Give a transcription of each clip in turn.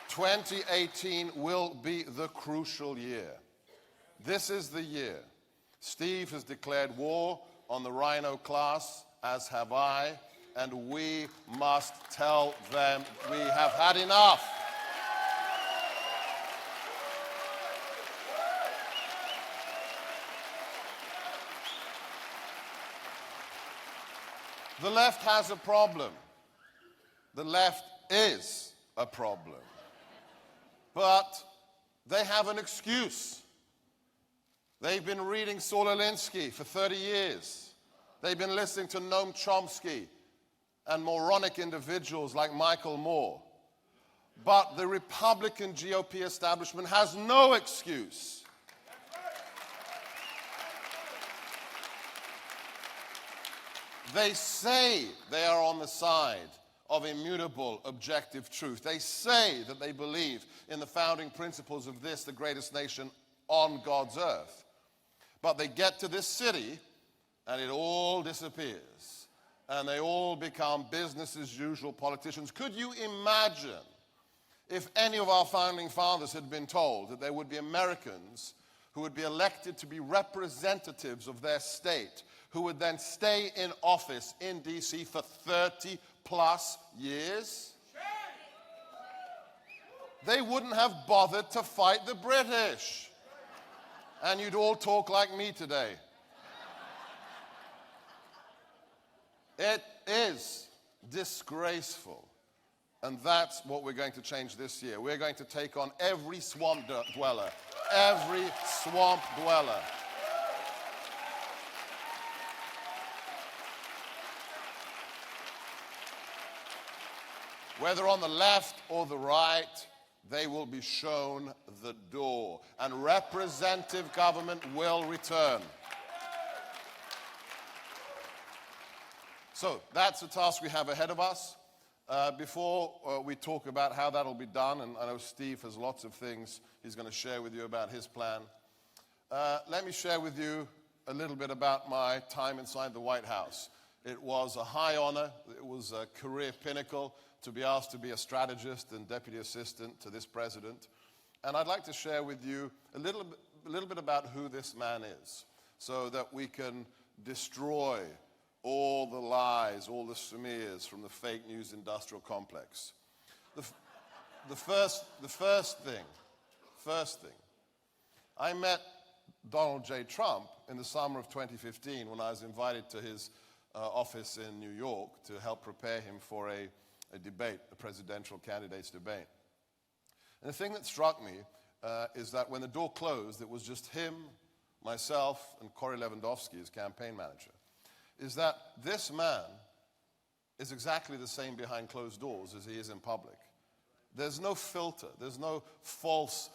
2018 will be the crucial year. This is the year. Steve has declared war on the rhino class, as have I, and we must tell them we have had enough. The left has a problem. The left is a problem. But they have an excuse. They've been reading Saul Alinsky for 30 years. They've been listening to Noam Chomsky and moronic individuals like Michael Moore. But the Republican GOP establishment has no excuse. They say they are on the side of immutable, objective truth. They say that they believe in the founding principles of this, the greatest nation on God's earth. But they get to this city, and it all disappears. And they all become business as usual politicians. Could you imagine if any of our founding fathers had been told that there would be Americans who would be elected to be representatives of their state, who would then stay in office in D.C. for 30 plus years? They wouldn't have bothered to fight the British. And you'd all talk like me today. It is disgraceful. And that's what we're going to change this year. We're going to take on every swamp dweller. Every swamp dweller. Whether on the left or the right, they will be shown the door. And representative government will return. So that's the task we have ahead of us. Before we talk about how that'll be done, and I know Steve has lots of things he's going to share with you about his plan, let me share with you a little bit about my time inside the White House. It was a high honor. It was a career pinnacle to be asked to be a strategist and deputy assistant to this president. And I'd like to share with you a little bit about who this man is, so that we can destroy all the lies, all the smears from the fake news industrial complex. The first thing, I met Donald J. Trump in the summer of 2015 when I was invited to his office in New York to help prepare him for a debate, a presidential candidate's debate. And the thing that struck me is that when the door closed, it was just him, myself, and Corey Lewandowski, his campaign manager, is that this man is exactly the same behind closed doors as he is in public. There's no filter. There's no false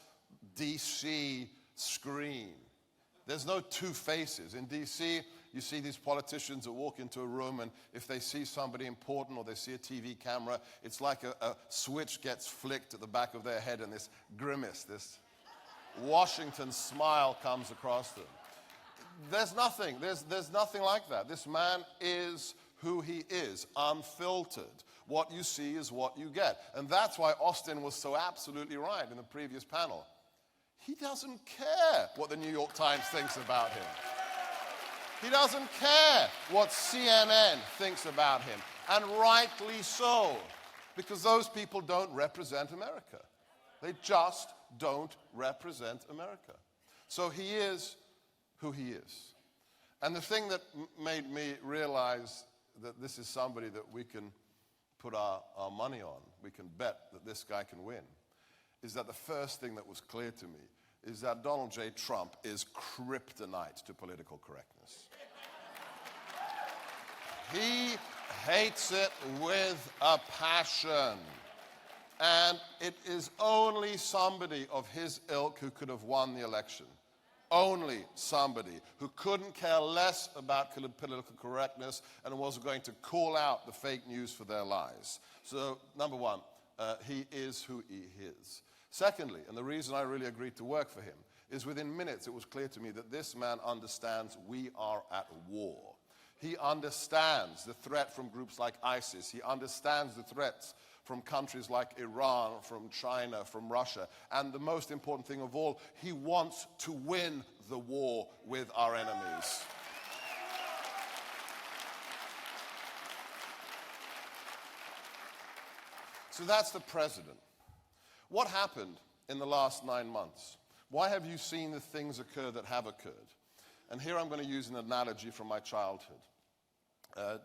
DC screen. There's no two faces. In DC, you see these politicians that walk into a room, and if they see somebody important or they see a TV camera, it's like a switch gets flicked at the back of their head, and this grimace, this Washington smile comes across them. There's nothing like that. This man is who he is, unfiltered. What you see is what you get. And that's why Austin was so absolutely right in the previous panel. He doesn't care what the New York Times thinks about him. He doesn't care what CNN thinks about him. And rightly so, because those people don't represent America. They just don't represent America. So he is who he is. And the thing that made me realize that this is somebody that we can put our money on, we can bet that this guy can win, is that the first thing that was clear to me is that Donald J. Trump is kryptonite to political correctness. He hates it with a passion. And it is only somebody of his ilk who could have won the election. Only somebody who couldn't care less about political correctness and was going to call out the fake news for their lies. So, number one, he is who he is. Secondly, and the reason I really agreed to work for him, is within minutes it was clear to me that this man understands we are at war. He understands the threat from groups like ISIS. He understands the threats from countries like Iran, from China, from Russia. And the most important thing of all, he wants to win the war with our enemies. So that's the president. What happened in the last 9 months? Why have you seen the things occur that have occurred? And here I'm going to use an analogy from my childhood.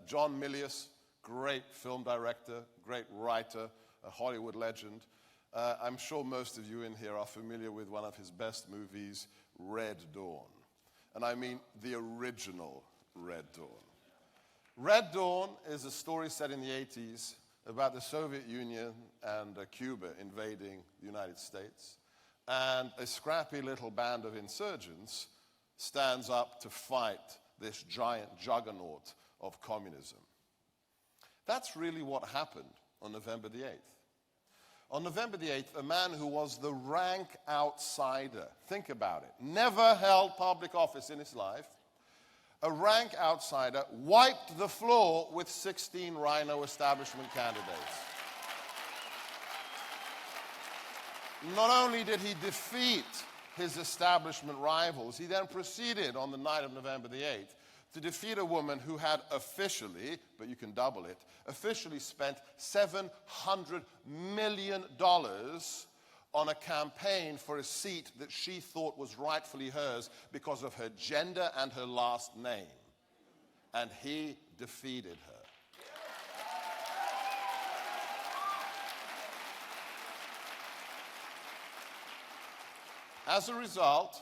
John Milius, great film director, great writer, a Hollywood legend. I'm sure most of you in here are familiar with one of his best movies, Red Dawn. And I mean the original Red Dawn. Red Dawn is a story set in the 80s about the Soviet Union and Cuba invading the United States. And a scrappy little band of insurgents stands up to fight this giant juggernaut of communism. That's really what happened on November the 8th. On November the 8th, a man who was the rank outsider, think about it, never held public office in his life, a rank outsider wiped the floor with 16 rhino establishment candidates. Not only did he defeat his establishment rivals, he then proceeded on the night of November the 8th to defeat a woman who had officially, but you can double it, officially spent $700 million on a campaign for a seat that she thought was rightfully hers because of her gender and her last name. And he defeated her. As a result,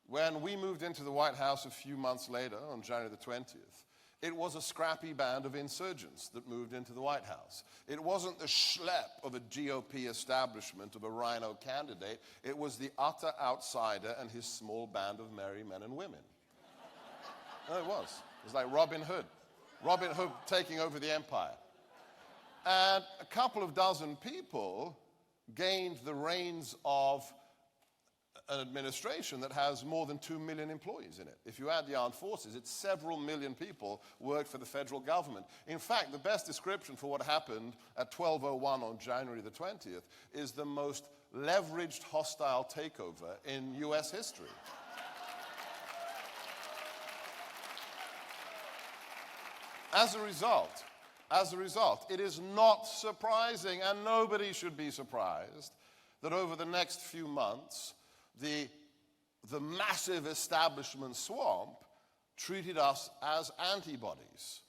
when we moved into the White House a few months later, on January the 20th, it was a scrappy band of insurgents that moved into the White House. It wasn't the schlep of a GOP establishment of a rhino candidate. It was the utter outsider and his small band of merry men and women. No, it was. It was like Robin Hood. Robin Hood taking over the empire. And a couple of dozen people gained the reins of an administration that has more than 2 million employees in it. If you add the armed forces, it's several million people work for the federal government. In fact, the best description for what happened at 12:01 on January the 20th is the most leveraged hostile takeover in US history. As a result, it is not surprising, and nobody should be surprised, that over the next few months, the massive establishment swamp treated us as antibodies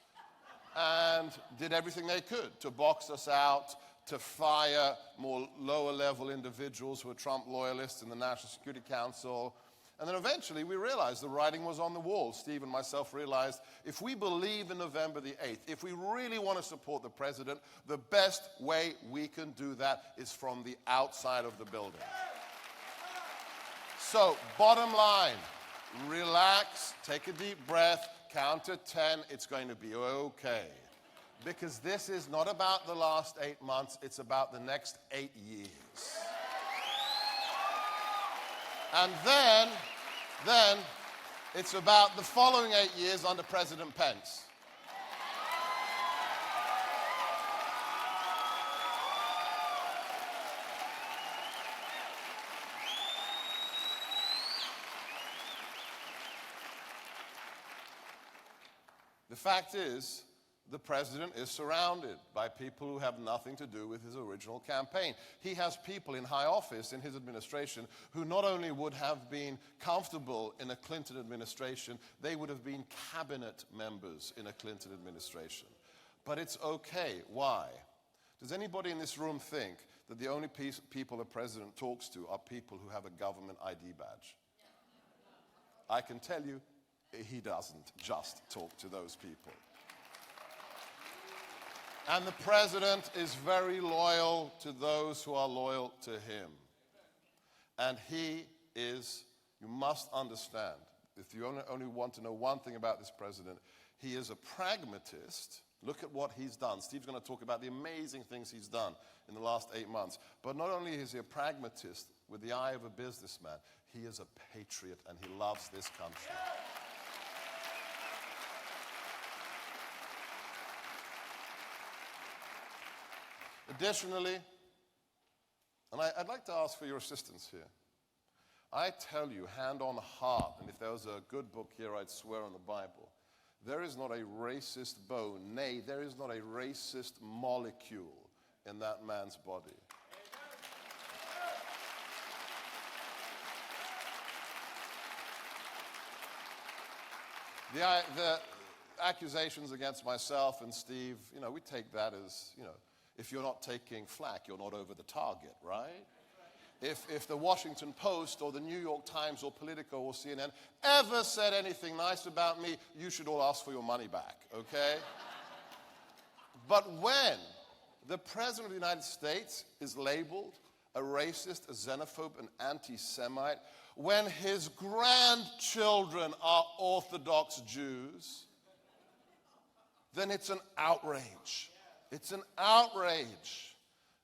and did everything they could to box us out, to fire more lower-level individuals who were Trump loyalists in the National Security Council. And then eventually we realized the writing was on the wall. Steve and myself realized if we believe in November the 8th, if we really want to support the president, the best way we can do that is from the outside of the building. So, bottom line, relax, take a deep breath, count to 10, it's going to be okay. Because this is not about the last 8 months, it's about the next 8 years. And then it's about the following 8 years under President Pence. The fact is, the president is surrounded by people who have nothing to do with his original campaign. He has people in high office in his administration who not only would have been comfortable in a Clinton administration, they would have been cabinet members in a Clinton administration. But it's okay. Why? Does anybody in this room think that the only people the president talks to are people who have a government ID badge? I can tell you, he doesn't just talk to those people. And the president is very loyal to those who are loyal to him. And he is, you must understand, if you only want to know one thing about this president, he is a pragmatist. Look at what he's done. Steve's going to talk about the amazing things he's done in the last 8 months. But not only is he a pragmatist with the eye of a businessman, he is a patriot and he loves this country. Additionally, and I'd like to ask for your assistance here. I tell you, hand on heart, and if there was a good book here, I'd swear on the Bible, there is not a racist bone, nay, there is not a racist molecule in that man's body. The accusations against myself and Steve, we take that as, if you're not taking flak, you're not over the target, right? If the Washington Post or the New York Times or Politico or CNN ever said anything nice about me, you should all ask for your money back, okay? But when the President of the United States is labeled a racist, a xenophobe, an anti-Semite, when his grandchildren are Orthodox Jews, then it's an outrage. It's an outrage.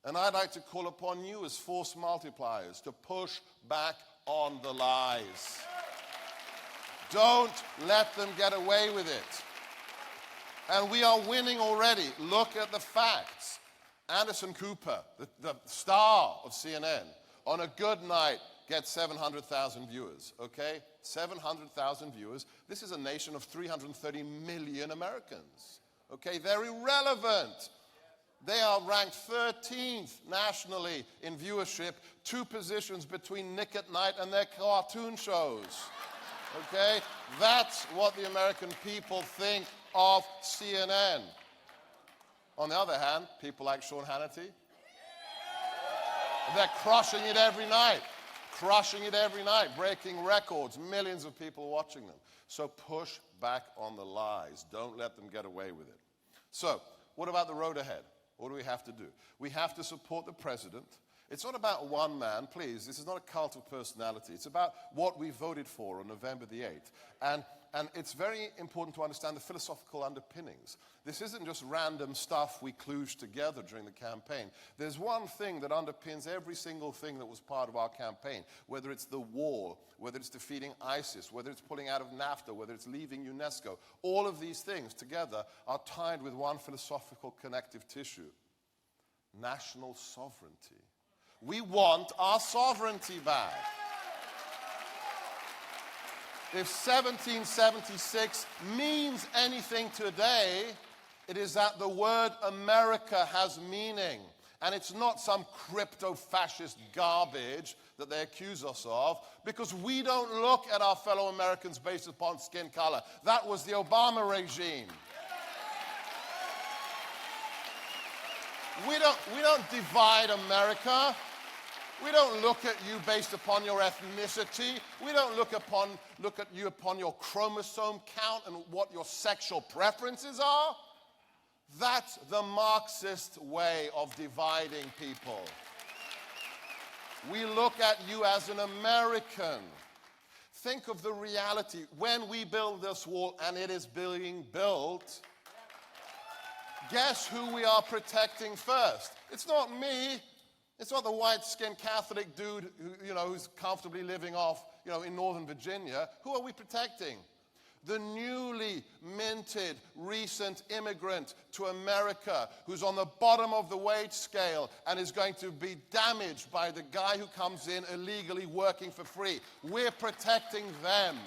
And I'd like to call upon you as force multipliers to push back on the lies. Don't let them get away with it. And we are winning already. Look at the facts. Anderson Cooper, the star of CNN, on a good night gets 700,000 viewers, okay? 700,000 viewers. This is a nation of 330 million Americans, okay? They're irrelevant. They are ranked 13th nationally in viewership, 2 positions between Nick at Night and their cartoon shows, okay? That's what the American people think of CNN. On the other hand, people like Sean Hannity, they're crushing it every night. Crushing it every night, breaking records, millions of people watching them. So push back on the lies. Don't let them get away with it. So, what about the road ahead? What do we have to do? We have to support the president. It's not about one man, please. This is not a cult of personality. It's about what we voted for on November the 8th. And it's very important to understand the philosophical underpinnings. This isn't just random stuff we kludged together during the campaign. There's one thing that underpins every single thing that was part of our campaign, whether it's the wall, whether it's defeating ISIS, whether it's pulling out of NAFTA, whether it's leaving UNESCO. All of these things together are tied with one philosophical connective tissue: national sovereignty. We want our sovereignty back. If 1776 means anything today, it is that the word America has meaning. And it's not some crypto-fascist garbage that they accuse us of, because we don't look at our fellow Americans based upon skin color. That was the Obama regime. We don't divide America. We don't look at you based upon your ethnicity. We don't look at you upon your chromosome count and what your sexual preferences are. That's the Marxist way of dividing people. We look at you as an American. Think of the reality. When we build this wall, and it is being built, guess who we are protecting first? It's not me. It's not the white-skinned Catholic dude who's comfortably living off, in Northern Virginia. Who are we protecting? The newly minted recent immigrant to America who's on the bottom of the wage scale and is going to be damaged by the guy who comes in illegally working for free. We're protecting them.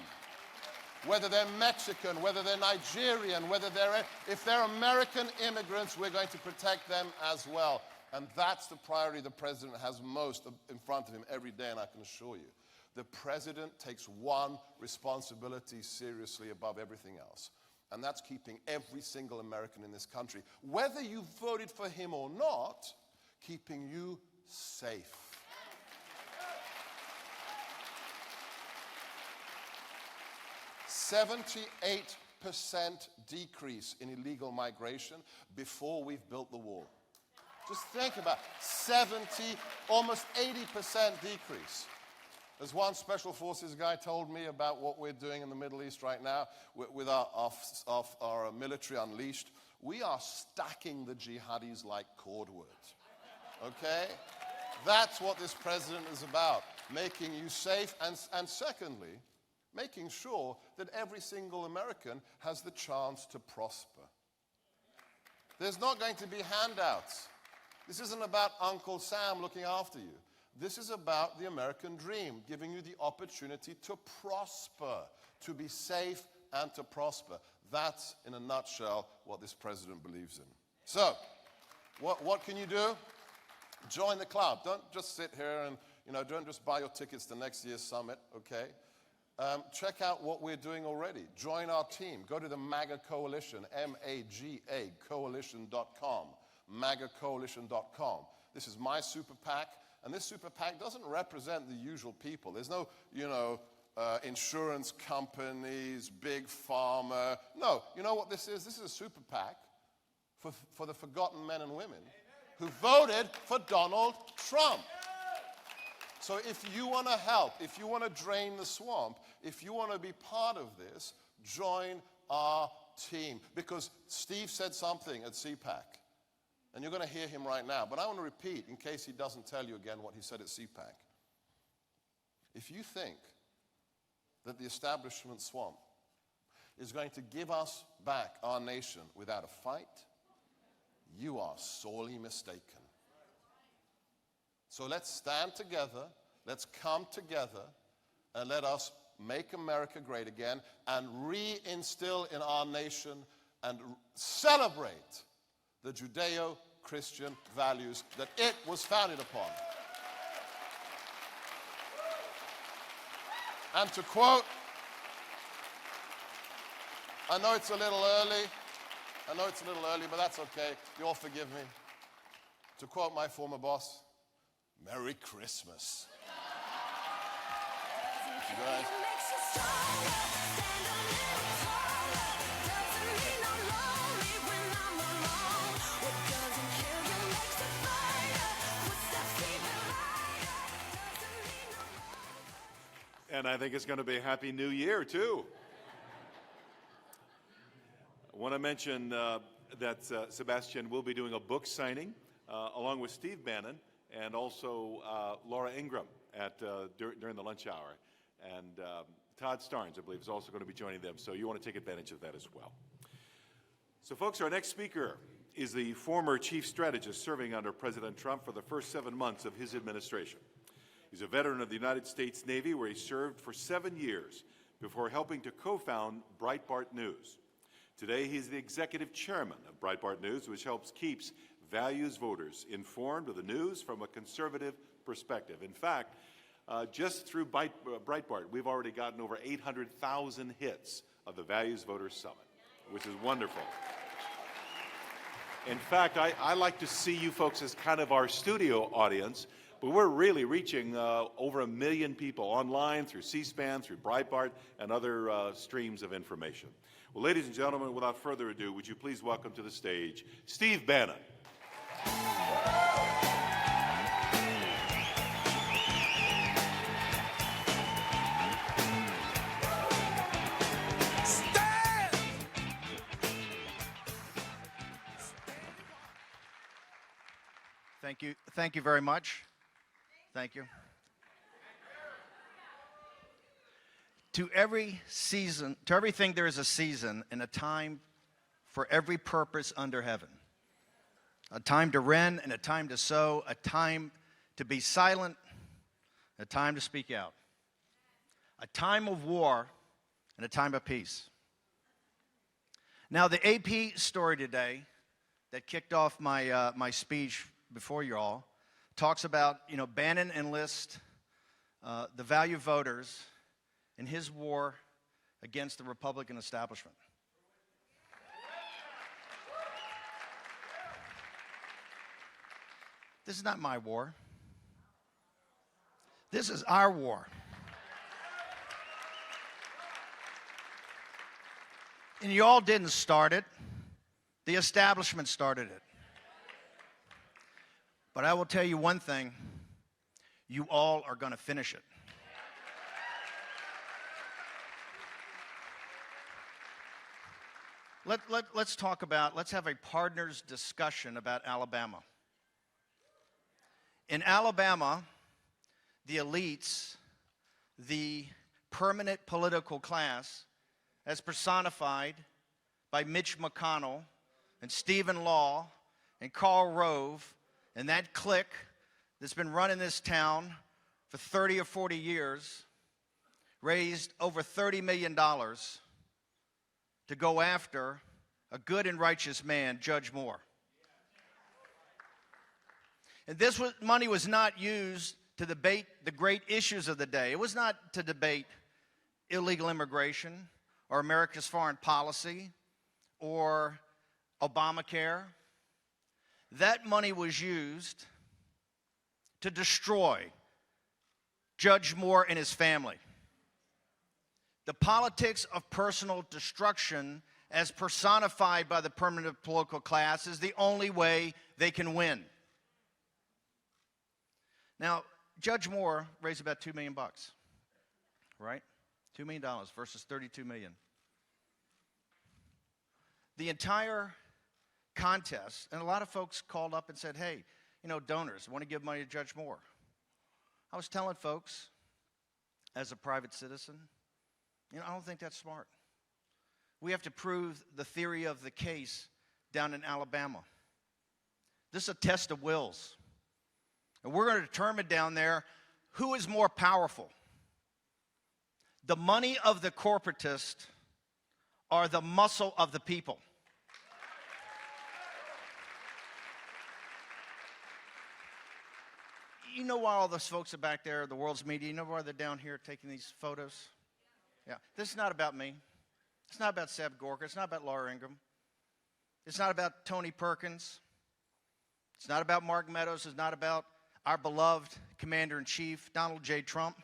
Whether they're Mexican, whether they're Nigerian, if they're American immigrants, we're going to protect them as well. And that's the priority the president has most in front of him every day, and I can assure you. The president takes one responsibility seriously above everything else, and that's keeping every single American in this country, whether you voted for him or not, keeping you safe. "78% decrease in illegal migration before we've built the wall." Just think about 70, almost 80% decrease. As one Special Forces guy told me about what we're doing in the Middle East right now with our military unleashed, we are stacking the jihadis like cordwood, okay? That's what this president is about, making you safe, and secondly, making sure that every single American has the chance to prosper. There's not going to be handouts. This isn't about Uncle Sam looking after you. This is about the American dream, giving you the opportunity to prosper, to be safe and to prosper. That's, in a nutshell, what this president believes in. So, what can you do? Join the club. Don't just sit here and, don't just buy your tickets to next year's summit, okay? Check out what we're doing already. Join our team. Go to the MAGA Coalition, M-A-G-A, coalition.com, MAGAcoalition.com. This is my super PAC, and this super PAC doesn't represent the usual people. There's no, insurance companies, big pharma. No, you know what this is? This is a super PAC for the forgotten men and women who voted for Donald Trump. So if you want to help, if you want to drain the swamp, if you want to be part of this, join our team. Because Steve said something at CPAC, and you're going to hear him right now. But I want to repeat, in case he doesn't tell you again what he said at CPAC. If you think that the establishment swamp is going to give us back our nation without a fight, you are sorely mistaken. So let's stand together, let's come together, and let us make America great again and reinstill in our nation and celebrate the Judeo-Christian values that it was founded upon. And to quote, I know it's a little early, but that's okay. You all forgive me. To quote my former boss, Merry Christmas. You guys. And I think it's going to be a Happy New Year, too. I want to mention that Sebastian will be doing a book signing along with Steve Bannon and also Laura Ingraham during the lunch hour. And Todd Starnes, I believe, is also going to be joining them. So you want to take advantage of that as well. So, folks, our next speaker is the former chief strategist serving under President Trump for the first 7 months of his administration. He's a veteran of the United States Navy, where he served for 7 years before helping to co-found Breitbart News. Today, he's the executive chairman of Breitbart News, which keeps values voters informed of the news from a conservative perspective. In fact, just through Breitbart, we've already gotten over 800,000 hits of the Values Voters Summit, which is wonderful. In fact, I like to see you folks as kind of our studio audience, but we're really reaching over 1 million people online through C-SPAN, through Breitbart, and other streams of information. Well, ladies and gentlemen, without further ado, would you please welcome to the stage Steve Bannon. Thank you very much. Thank you. To everything there is a season and a time for every purpose under heaven. A time to rend and a time to sow, a time to be silent, a time to speak out. A time of war and a time of peace. Now, the AP story today that kicked off my speech before you all talks about, Bannon enlists the value voters in his war against the Republican establishment. This is not my war. This is our war. And you all didn't start it. The establishment started it. But I will tell you one thing, you all are going to finish it. Let's have a partners discussion about Alabama. In Alabama, the elites, the permanent political class, as personified by Mitch McConnell and Stephen Law and Karl Rove and that clique that's been running this town for 30 or 40 years raised over $30 million to go after a good and righteous man, Judge Moore. And this money was not used to debate the great issues of the day. It was not to debate illegal immigration or America's foreign policy or Obamacare. That money was used to destroy Judge Moore and his family. The politics of personal destruction, as personified by the permanent political class, is the only way they can win. Now, Judge Moore raised about $2 million, right? $2 million versus $32 million. The entire contest, and a lot of folks called up and said, hey, you know, donors want to give money to Judge Moore. I was telling folks, as a private citizen, you know, I don't think that's smart. We have to prove the theory of the case down in Alabama. This is a test of wills. And we're going to determine down there who is more powerful. The money of the corporatist or the muscle of the people. You know why all those folks are back there, the world's media, you know why they're down here taking these photos? Yeah. This is not about me. It's not about Seb Gorka. It's not about Laura Ingraham. It's not about Tony Perkins. It's not about Mark Meadows. It's not about our beloved Commander-in-Chief, Donald J. Trump.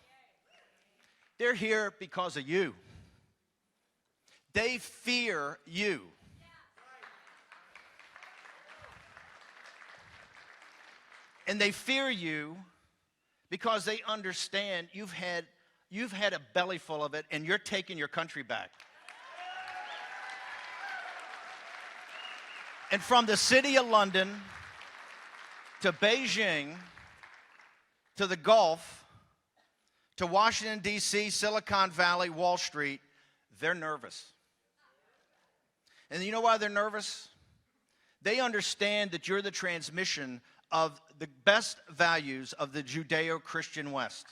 They're here because of you. They fear you. And they fear you because they understand you've had a belly full of it and you're taking your country back. And from the city of London to Beijing to the Gulf to Washington, D.C., Silicon Valley, Wall Street, they're nervous. And you know why they're nervous? They understand that you're the transmission of the best values of the Judeo-Christian West.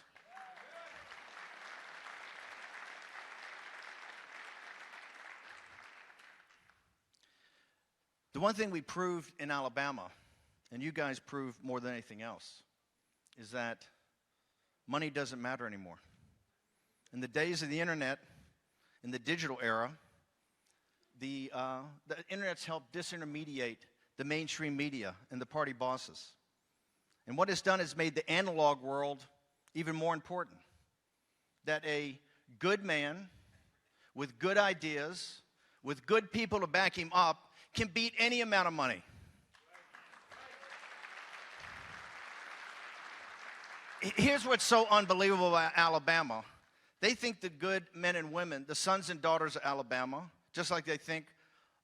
The one thing we proved in Alabama, and you guys proved more than anything else, is that money doesn't matter anymore. In the days of the internet, in the digital era, the internet's helped disintermediate the mainstream media and the party bosses. And what it's done is made the analog world even more important. That a good man with good ideas, with good people to back him up, can beat any amount of money. Here's what's so unbelievable about Alabama. They think the good men and women, the sons and daughters of Alabama, just like they think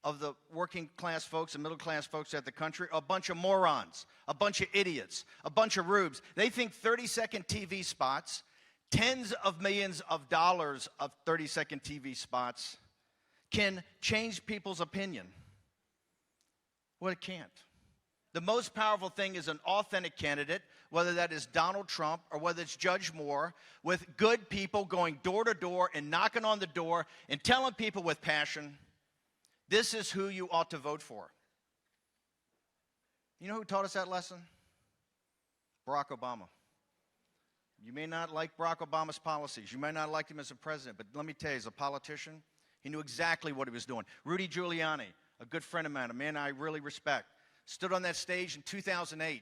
of the working class folks and middle class folks at the country, are a bunch of morons, a bunch of idiots, a bunch of rubes. They think 30-second TV spots, tens of millions of dollars of 30-second TV spots can change people's opinion. Well, it can't. The most powerful thing is an authentic candidate, whether that is Donald Trump or whether it's Judge Moore, with good people going door to door and knocking on the door and telling people with passion, this is who you ought to vote for. You know who taught us that lesson? Barack Obama. You may not like Barack Obama's policies. You may not like him as a president, but let me tell you, as a politician, he knew exactly what he was doing. Rudy Giuliani, a good friend of mine, a man I really respect, stood on that stage in 2008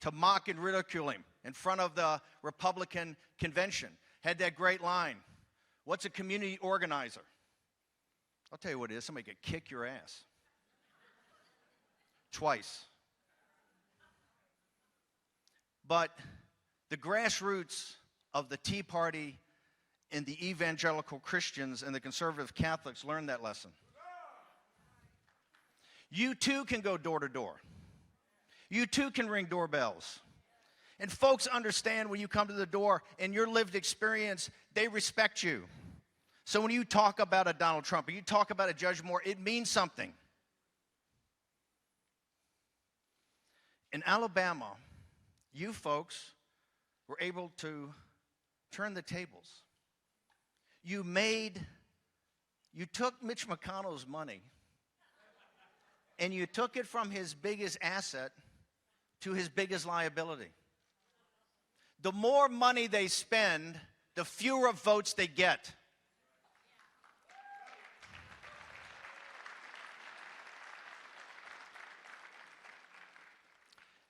to mock and ridicule him in front of the Republican convention. Had that great line, what's a community organizer? I'll tell you what it is, somebody could kick your ass. Twice. But the grassroots of the Tea Party and the evangelical Christians and the conservative Catholics learned that lesson. You too can go door to door. You too can ring doorbells. And folks understand when you come to the door and your lived experience, they respect you. So when you talk about a Donald Trump or you talk about a Judge Moore, it means something. In Alabama, you folks were able to turn the tables. You took Mitch McConnell's money and you took it from his biggest asset to his biggest liability. The more money they spend, the fewer votes they get.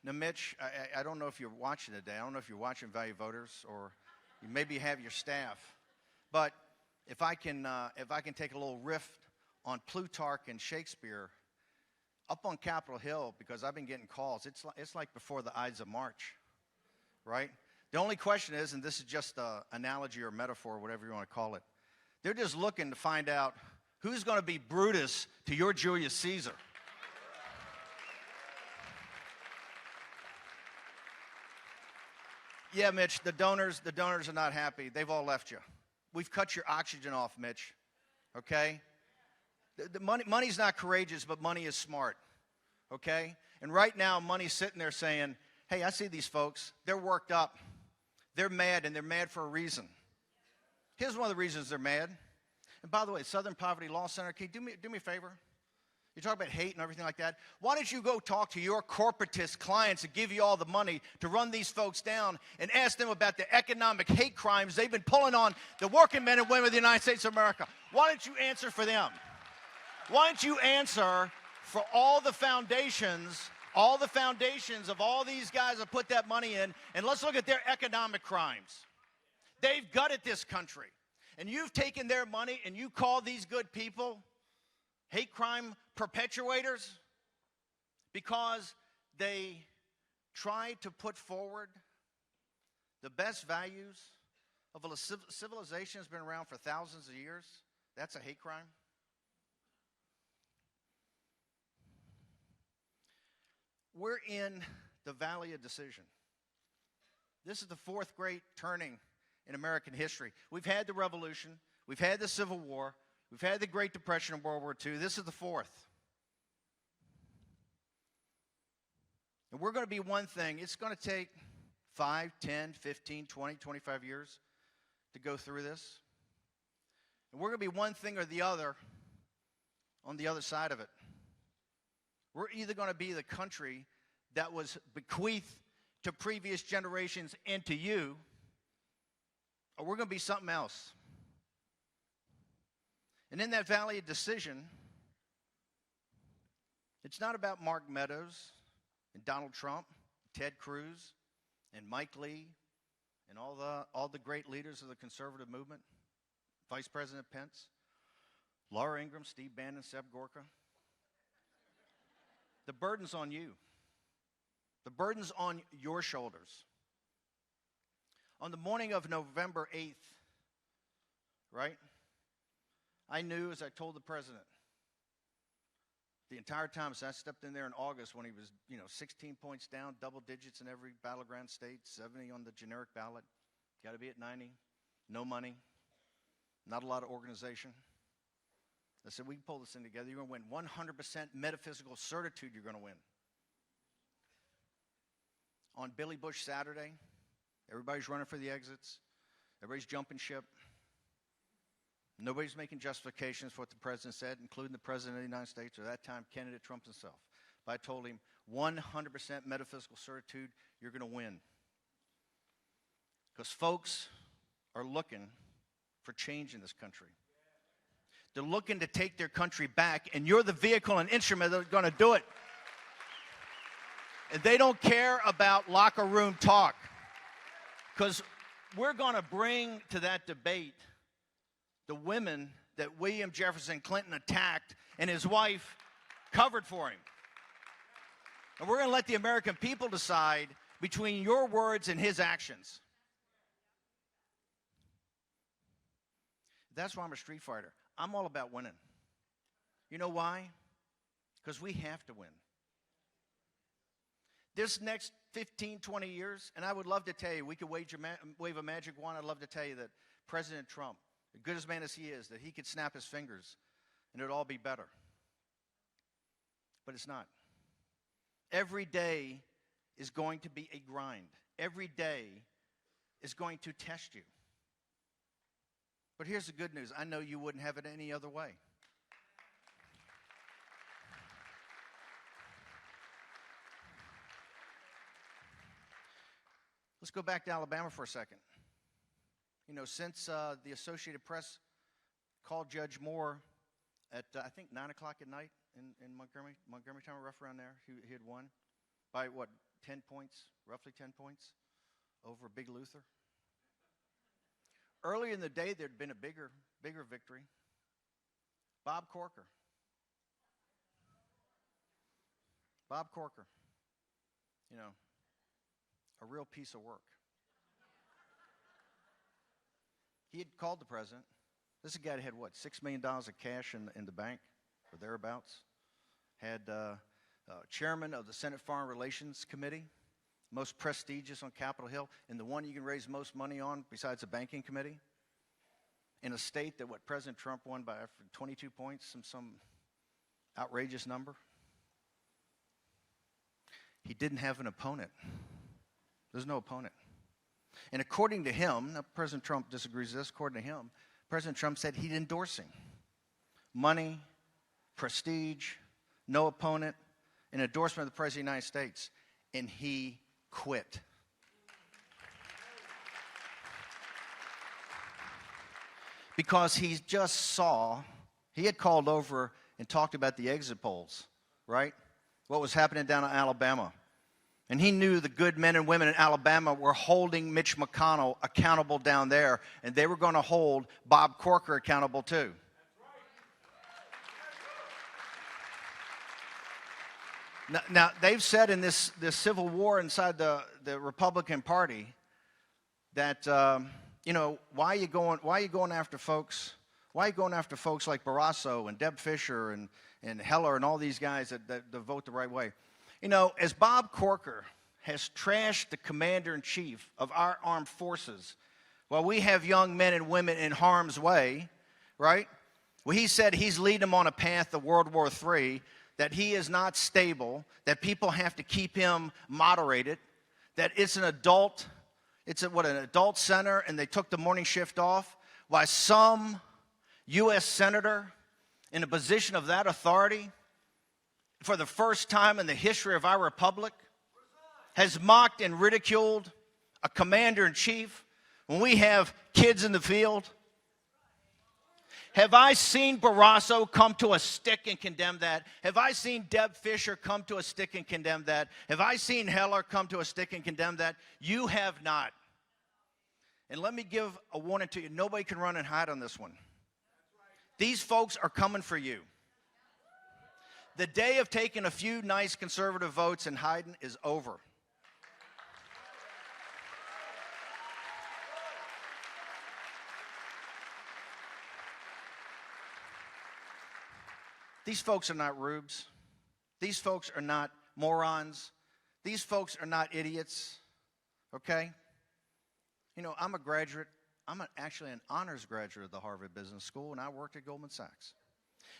Now, Mitch, I don't know if you're watching today. I don't know if you're watching Value Voters, or you maybe have your staff. But if I can take a little riff on Plutarch and Shakespeare, up on Capitol Hill, because I've been getting calls, it's like before the Ides of March, right? The only question is, and this is just an analogy or metaphor, whatever you want to call it, they're just looking to find out who's going to be Brutus to your Julius Caesar. Yeah, Mitch, the donors are not happy. They've all left you. We've cut your oxygen off, Mitch, okay? The money's not courageous, but money is smart, okay? And right now, money's sitting there saying, hey, I see these folks. They're worked up. They're mad, and they're mad for a reason. Here's one of the reasons they're mad. And by the way, Southern Poverty Law Center, can you do me a favor? You talk about hate and everything like that. Why don't you go talk to your corporatist clients that give you all the money to run these folks down and ask them about the economic hate crimes they've been pulling on the working men and women of the United States of America? Why don't you answer for them? Why don't you answer for all the foundations of all these guys that put that money in, and let's look at their economic crimes. They've gutted this country. And you've taken their money and you call these good people hate crime perpetuators because they try to put forward the best values of a civilization that's been around for thousands of years. That's a hate crime. We're in the Valley of Decision. This is the fourth great turning in American history. We've had the Revolution. We've had the Civil War. We've had the Great Depression and World War II. This is the fourth. And we're going to be one thing. It's going to take 5, 10, 15, 20, 25 years to go through this. And we're going to be one thing or the other on the other side of it. We're either going to be the country that was bequeathed to previous generations and to you, or we're going to be something else. And in that Valley of Decision, it's not about Mark Meadows and Donald Trump, Ted Cruz, and Mike Lee, and all the great leaders of the conservative movement, Vice President Pence, Laura Ingraham, Steve Bannon, Seb Gorka. The burden's on you. The burden's on your shoulders. On the morning of November 8th, right, I knew, as I told the president, the entire time, so I stepped in there in August when he was, 16 points down, double digits in every battleground state, 70 on the generic ballot, got to be at 90, no money, not a lot of organization. I said, we can pull this thing together. You're going to win 100% metaphysical certitude you're going to win. On Billy Bush Saturday, everybody's running for the exits. Everybody's jumping ship. Nobody's making justifications for what the president said, including the president of the United States, or that time, candidate Trump himself. But I told him, 100% metaphysical certitude, you're going to win. Because folks are looking for change in this country. They're looking to take their country back, and you're the vehicle and instrument that's going to do it. And they don't care about locker room talk, because we're going to bring to that debate the women that William Jefferson Clinton attacked and his wife covered for him. And we're going to let the American people decide between your words and his actions. That's why I'm a street fighter. I'm all about winning. You know why? Because we have to win. This next 15, 20 years, and I would love to tell you, we could wave a magic wand. I'd love to tell you that President Trump, the goodest man as he is, that he could snap his fingers and it would all be better. But it's not. Every day is going to be a grind. Every day is going to test you. But here's the good news. I know you wouldn't have it any other way. Let's go back to Alabama for a second. You know, since the Associated Press called Judge Moore at, I think, 9 o'clock at night in Montgomery time, rough around there, he had won by, what, 10 points, roughly 10 points over Big Luther. Earlier in the day, there'd been a bigger victory. Bob Corker. Bob Corker. You know, a real piece of work. He had called the president. This is a guy that had, what, $6 million of cash in the bank or thereabouts. Had chairman of the Senate Foreign Relations Committee, most prestigious on Capitol Hill, and the one you can raise most money on besides the banking committee. In a state that, what, President Trump won by 22 points, some outrageous number. He didn't have an opponent. There's no opponent. And according to him, now President Trump disagrees with this, according to him, President Trump said he'd endorse him. Money, prestige, no opponent, an endorsement of the President of the United States. And he quit. Because he just saw, he had called over and talked about the exit polls, right? What was happening down in Alabama. And he knew the good men and women in Alabama were holding Mitch McConnell accountable down there, and they were going to hold Bob Corker accountable too. Now they've said in this civil war inside the Republican Party that you know, why are you going after folks? Why are you going after folks like Barrasso and Deb Fisher and Heller and all these guys that vote the right way? You know, as Bob Corker has trashed the commander-in-chief of our armed forces, while we have young men and women in harm's way, right? Well, he said he's leading them on a path to World War III, that he is not stable, that people have to keep him moderated, that it's an adult center, and they took the morning shift off, while some U.S. senator in a position of that authority, for the first time in the history of our republic, has mocked and ridiculed a commander-in-chief when we have kids in the field. Have I seen Barrasso come to a stick and condemn that? Have I seen Deb Fisher come to a stick and condemn that? Have I seen Heller come to a stick and condemn that? You have not. And let me give a warning to you. Nobody can run and hide on this one. These folks are coming for you. The day of taking a few nice conservative votes and hiding is over. These folks are not rubes. These folks are not morons. These folks are not idiots, okay? You know, I'm a graduate. I'm actually an honors graduate of the Harvard Business School, and I worked at Goldman Sachs.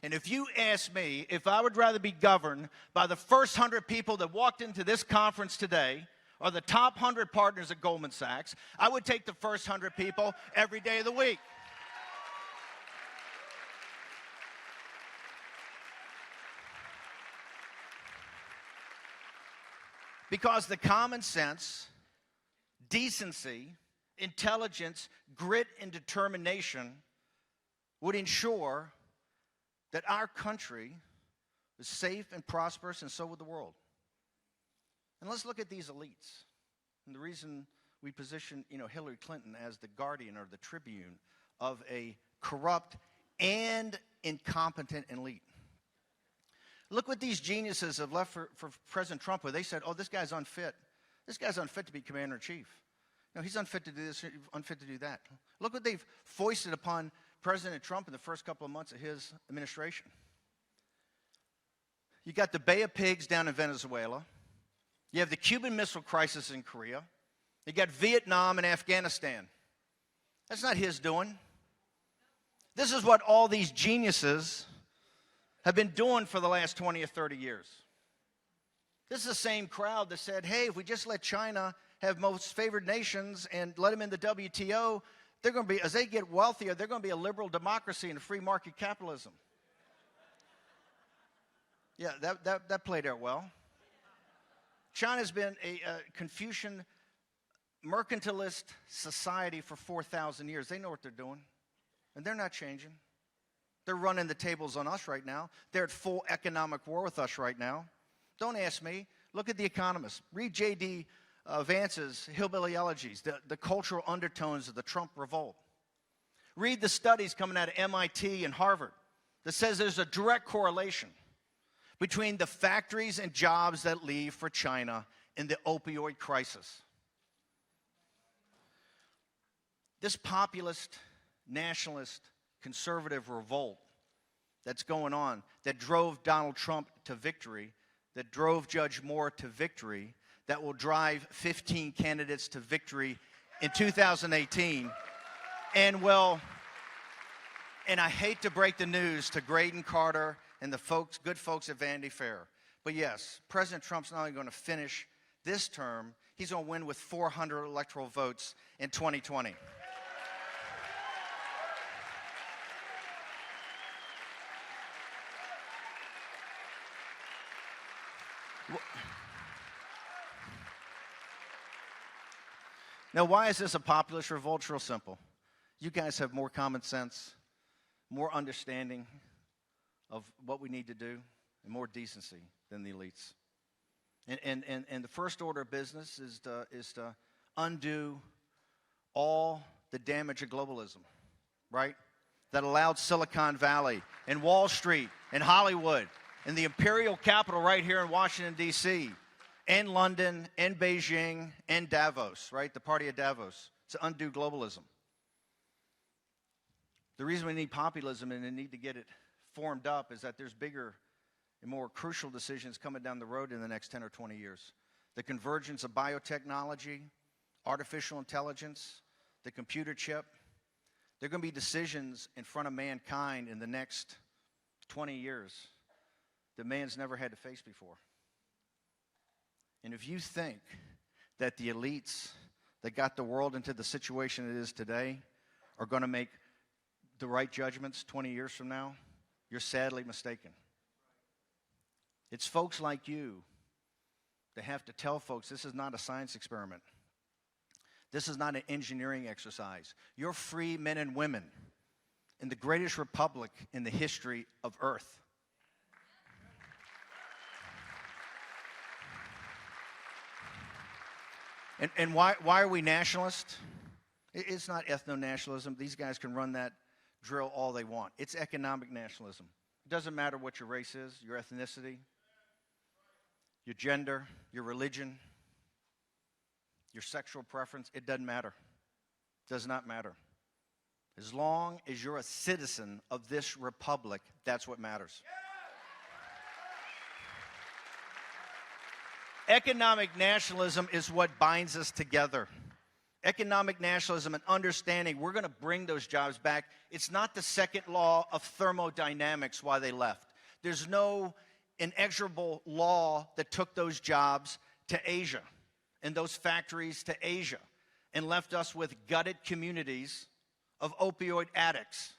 And if you ask me if I would rather be governed by the first 100 people that walked into this conference today or the top 100 partners at Goldman Sachs, I would take the first 100 people every day of the week. Because the common sense, decency, intelligence, grit, and determination would ensure that our country is safe and prosperous, and so would the world. And let's look at these elites. And the reason we position, Hillary Clinton as the guardian or the tribune of a corrupt and incompetent elite. Look what these geniuses have left for President Trump, where they said, oh, this guy's unfit. This guy's unfit to be commander-in-chief. No, he's unfit to do this, unfit to do that. Look what they've foisted upon President Trump in the first couple of months of his administration. You got the Bay of Pigs down in Venezuela. You have the Cuban Missile Crisis in Korea. You got Vietnam and Afghanistan. That's not his doing. This is what all these geniuses have been doing for the last 20 or 30 years. This is the same crowd that said, hey, if we just let China have most favored nations and let them in the WTO, they're going to be, as they get wealthier, they're going to be a liberal democracy and free market capitalism. Yeah, that played out well. China's been a Confucian mercantilist society for 4,000 years. They know what they're doing, and they're not changing. They're running the tables on us right now. They're at full economic war with us right now. Don't ask me. Look at The Economist. Read J.D. Vance's Hillbilly Elegies, the cultural undertones of the Trump revolt. Read the studies coming out of MIT and Harvard that says there's a direct correlation between the factories and jobs that leave for China and the opioid crisis. This populist, nationalist, conservative revolt that's going on, that drove Donald Trump to victory, that drove Judge Moore to victory, that will drive 15 candidates to victory in 2018, and I hate to break the news to Graydon Carter and the good folks at Vanity Fair, but yes, President Trump's not only going to finish this term, he's going to win with 400 electoral votes in 2020. Now, why is this a populist revolt? It's real simple. You guys have more common sense, more understanding of what we need to do, and more decency than the elites. And the first order of business is to undo all the damage of globalism, right? That allowed Silicon Valley and Wall Street and Hollywood and the imperial capital right here in Washington, D.C., and London, and Beijing, and Davos, right? The party of Davos, to undo globalism. The reason we need populism and we need to get it formed up is that there's bigger and more crucial decisions coming down the road in the next 10 or 20 years. The convergence of biotechnology, artificial intelligence, the computer chip. There are going to be decisions in front of mankind in the next 20 years that man's never had to face before. And if you think that the elites that got the world into the situation it is today are going to make the right judgments 20 years from now, you're sadly mistaken. It's folks like you that have to tell folks this is not a science experiment. This is not an engineering exercise. You're free men and women in the greatest republic in the history of Earth. And why are we nationalists? It's not ethno-nationalism. These guys can run that drill all they want. It's economic nationalism. It doesn't matter what your race is, your ethnicity, your gender, your religion, your sexual preference. It doesn't matter. It does not matter. As long as you're a citizen of this republic, that's what matters. Economic nationalism is what binds us together. Economic nationalism and understanding we're going to bring those jobs back. It's not the second law of thermodynamics why they left. There's no inexorable law that took those jobs to Asia and those factories to Asia and left us with gutted communities of opioid addicts.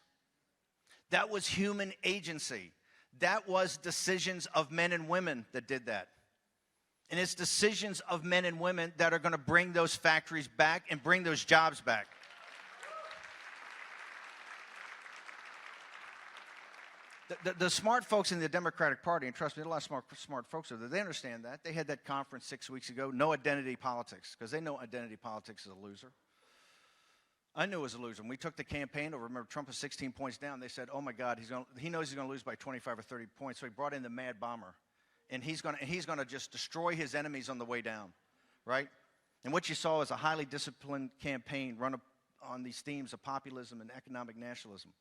That was human agency. That was decisions of men and women that did that. And it's decisions of men and women that are going to bring those factories back and bring those jobs back. The smart folks in the Democratic Party, and trust me, there are a lot of smart folks over there, they understand that. They had that conference 6 weeks ago, no identity politics, because they know identity politics is a loser. I knew it was a loser. When we took the campaign over, remember, Trump was 16 points down. They said, oh, my God, he knows he's going to lose by 25 or 30 points, so he brought in the mad bomber. And he's going to just destroy his enemies on the way down, right? And what you saw is a highly disciplined campaign run on these themes of populism and economic nationalism,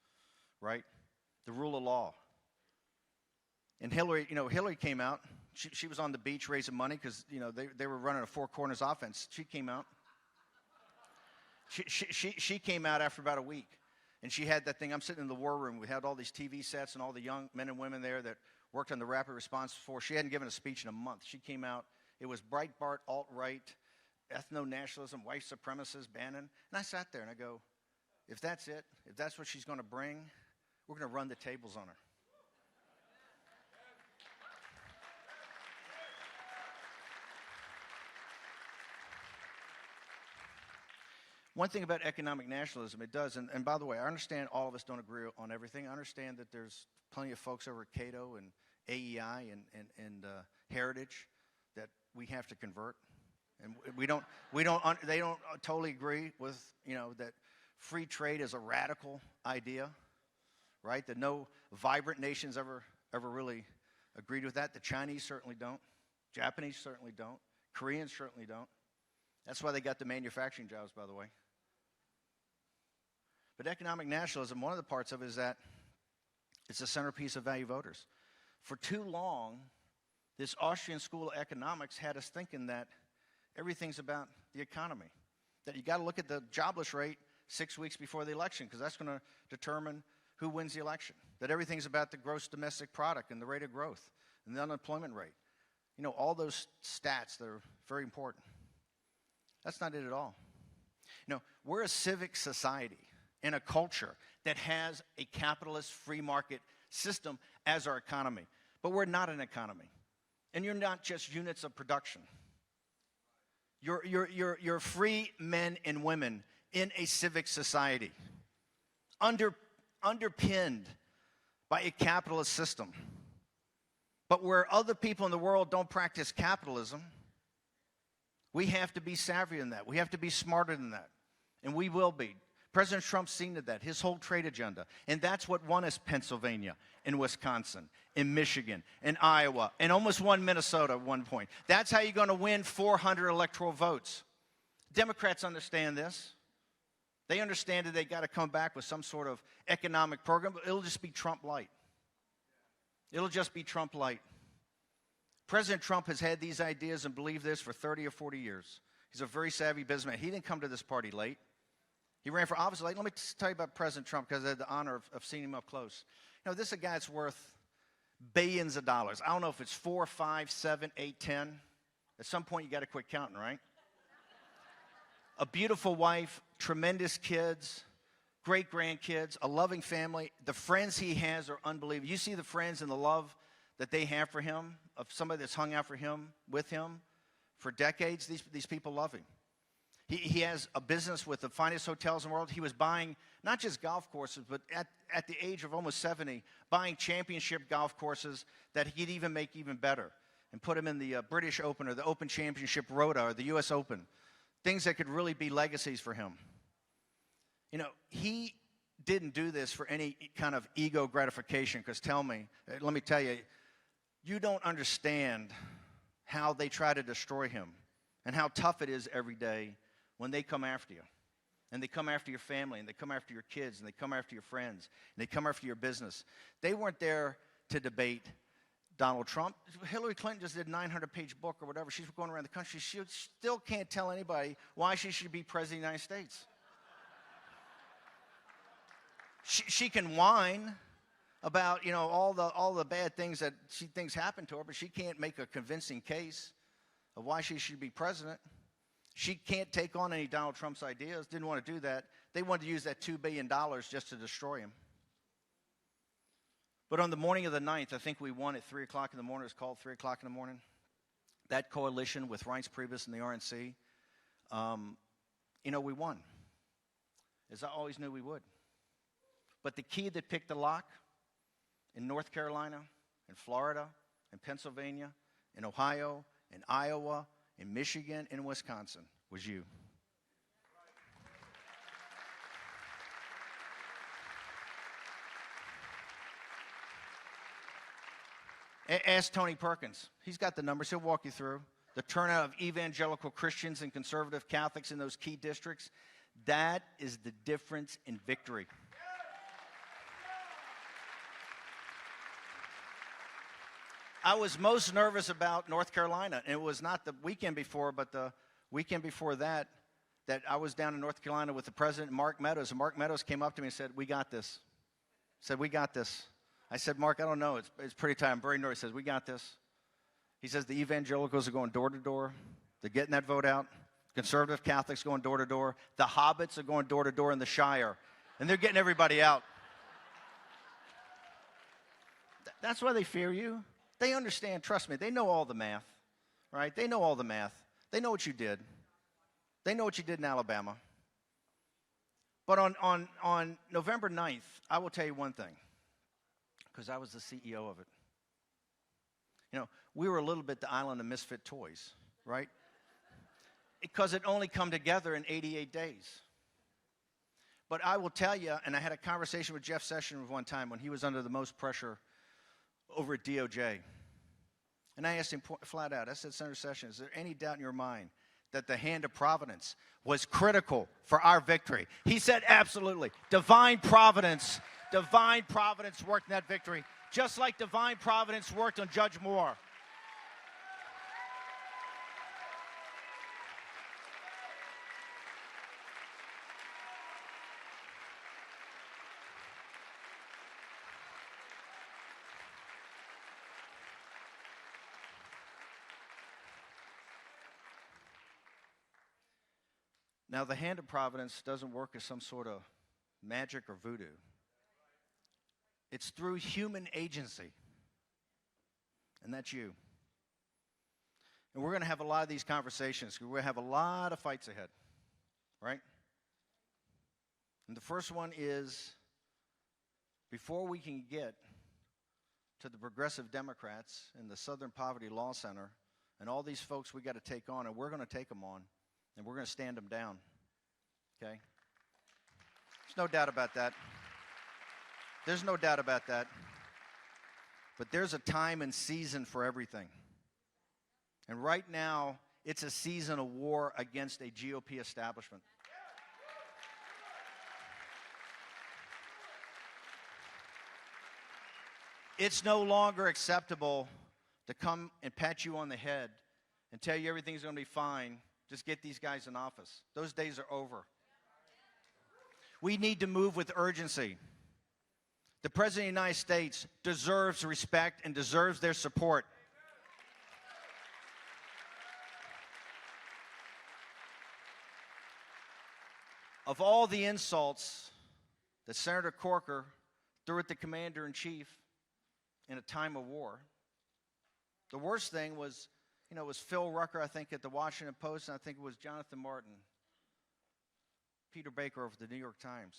right? The rule of law. And Hillary came out. She was on the beach raising money because, they were running a four corners offense. She came out. She came out after about a week. And she had that thing. I'm sitting in the war room. We had all these TV sets and all the young men and women there that worked on the rapid response force. She hadn't given a speech in a month. She came out. It was Breitbart, alt-right, ethno-nationalism, white supremacist, Bannon. And I sat there and I go, if that's it, if that's what she's going to bring, we're going to run the tables on her. One thing about economic nationalism, it does, and by the way, I understand all of us don't agree on everything. I understand that there's plenty of folks over at Cato and AEI and Heritage that we have to convert, and they don't totally agree with, that free trade is a radical idea, right? That no vibrant nations ever really agreed with that. The Chinese certainly don't. Japanese certainly don't. Koreans certainly don't. That's why they got the manufacturing jobs, by the way. But economic nationalism, one of the parts of it is that it's the centerpiece of value voters. For too long, this Austrian school of economics had us thinking that everything's about the economy, that you got to look at the jobless rate 6 weeks before the election because that's going to determine who wins the election, that everything's about the gross domestic product and the rate of growth and the unemployment rate. All those stats that are very important. That's not it at all. We're a civic society and a culture that has a capitalist free market system as our economy. But we're not an economy. And you're not just units of production. You're free men and women in a civic society, underpinned by a capitalist system. But where other people in the world don't practice capitalism, we have to be savvier than that. We have to be smarter than that. And we will be. President Trump's seen to that, his whole trade agenda. And that's what won us Pennsylvania and Wisconsin and Michigan and Iowa and almost won Minnesota at one point. That's how you're going to win 400 electoral votes. Democrats understand this. They understand that they got to come back with some sort of economic program, but it'll just be Trump light. It'll just be Trump light. President Trump has had these ideas and believed this for 30 or 40 years. He's a very savvy businessman. He didn't come to this party late. He ran for office late. Let me tell you about President Trump because I had the honor of seeing him up close. This is a guy that's worth billions of dollars. I don't know if it's 4, 5, 7, 8, 10. At some point, you got to quit counting, right? A beautiful wife, tremendous kids, great grandkids, a loving family. The friends he has are unbelievable. You see the friends and the love that they have for him, of somebody that's hung out for him, with him for decades. These people love him. He has a business with the finest hotels in the world. He was buying not just golf courses, but at the age of almost 70, buying championship golf courses that he'd even make even better and put them in the British Open or the Open Championship Rota or the U.S. Open, things that could really be legacies for him. He didn't do this for any kind of ego gratification because let me tell you, you don't understand how they try to destroy him and how tough it is every day when they come after you, and they come after your family, and they come after your kids, and they come after your friends, and they come after your business. They weren't there to debate Donald Trump. Hillary Clinton just did a 900-page book or whatever. She's going around the country. She still can't tell anybody why she should be president of the United States. She can whine about all the bad things that she thinks happened to her, but she can't make a convincing case of why she should be president. She can't take on any Donald Trump's ideas, didn't want to do that. They wanted to use that $2 billion just to destroy him. But on the morning of the 9th, I think we won at 3 o'clock in the morning. It was called 3 o'clock in the morning. That coalition with Reince Priebus and the RNC, we won, as I always knew we would. But the key that picked the lock in North Carolina, in Florida, in Pennsylvania, in Ohio, in Iowa, in Michigan, and Wisconsin was you. Ask Tony Perkins. He's got the numbers. He'll walk you through. The turnout of evangelical Christians and conservative Catholics in those key districts, that is the difference in victory. I was most nervous about North Carolina, and it was not the weekend before, but the weekend before that I was down in North Carolina with the president, Mark Meadows, and Mark Meadows came up to me and said, "We got this." Said, "We got this." I said, Mark, I don't know. It's pretty tight. I'm very nervous. He says, we got this. He says, the evangelicals are going door to door. They're getting that vote out. Conservative Catholics going door to door. The hobbits are going door to door in the Shire. And they're getting everybody out. That's why they fear you. They understand, trust me, they know all the math, right? They know all the math. They know what you did. They know what you did in Alabama. But on November 9th, I will tell you one thing, because I was the CEO of it. You know, we were a little bit the island of misfit toys, right? Because it only come together in 88 days. But I will tell you, and I had a conversation with Jeff Sessions one time when he was under the most pressure over at DOJ. And I asked him flat out, I said, Senator Sessions, is there any doubt in your mind that the hand of providence was critical for our victory? He said, absolutely. Divine providence worked in that victory, just like divine providence worked on Judge Moore. Now, the hand of providence doesn't work as some sort of magic or voodoo. It's through human agency, and that's you. And we're going to have a lot of these conversations. We're going to have a lot of fights ahead, right? And the first one is, before we can get to the progressive Democrats and the Southern Poverty Law Center and all these folks we got to take on, and we're going to take them on, and we're going to stand them down, okay? There's no doubt about that. There's no doubt about that. But there's a time and season for everything. And right now, it's a season of war against a GOP establishment. It's no longer acceptable to come and pat you on the head and tell you everything's going to be fine. Just get these guys in office. Those days are over. We need to move with urgency. The President of the United States deserves respect and deserves their support. Of all the insults that Senator Corker threw at the Commander-in-Chief in a time of war, the worst thing was, you know, it was Phil Rucker, I think, at the Washington Post, and I think it was Jonathan Martin, Peter Baker over at the New York Times.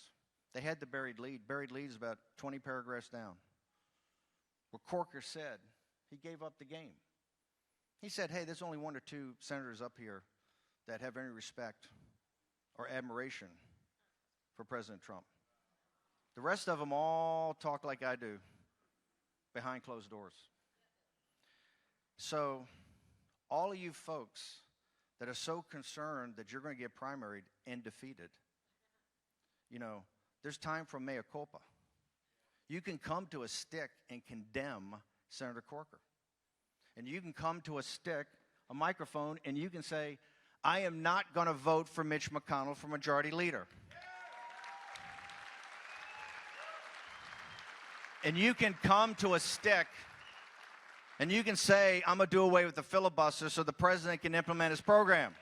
They had the buried lead. Buried lead is about 20 paragraphs down. Where Corker said he gave up the game. He said, hey, there's only one or two senators up here that have any respect or admiration for President Trump. The rest of them all talk like I do, behind closed doors. So all of you folks that are so concerned that you're going to get primaried and defeated, you know, there's time for mea culpa. You can come to a stick and condemn Senator Corker. And you can come to a microphone, and you can say, I am not going to vote for Mitch McConnell for majority leader. And you can come to a stick, and you can say, I'm going to do away with the filibuster so the president can implement his program.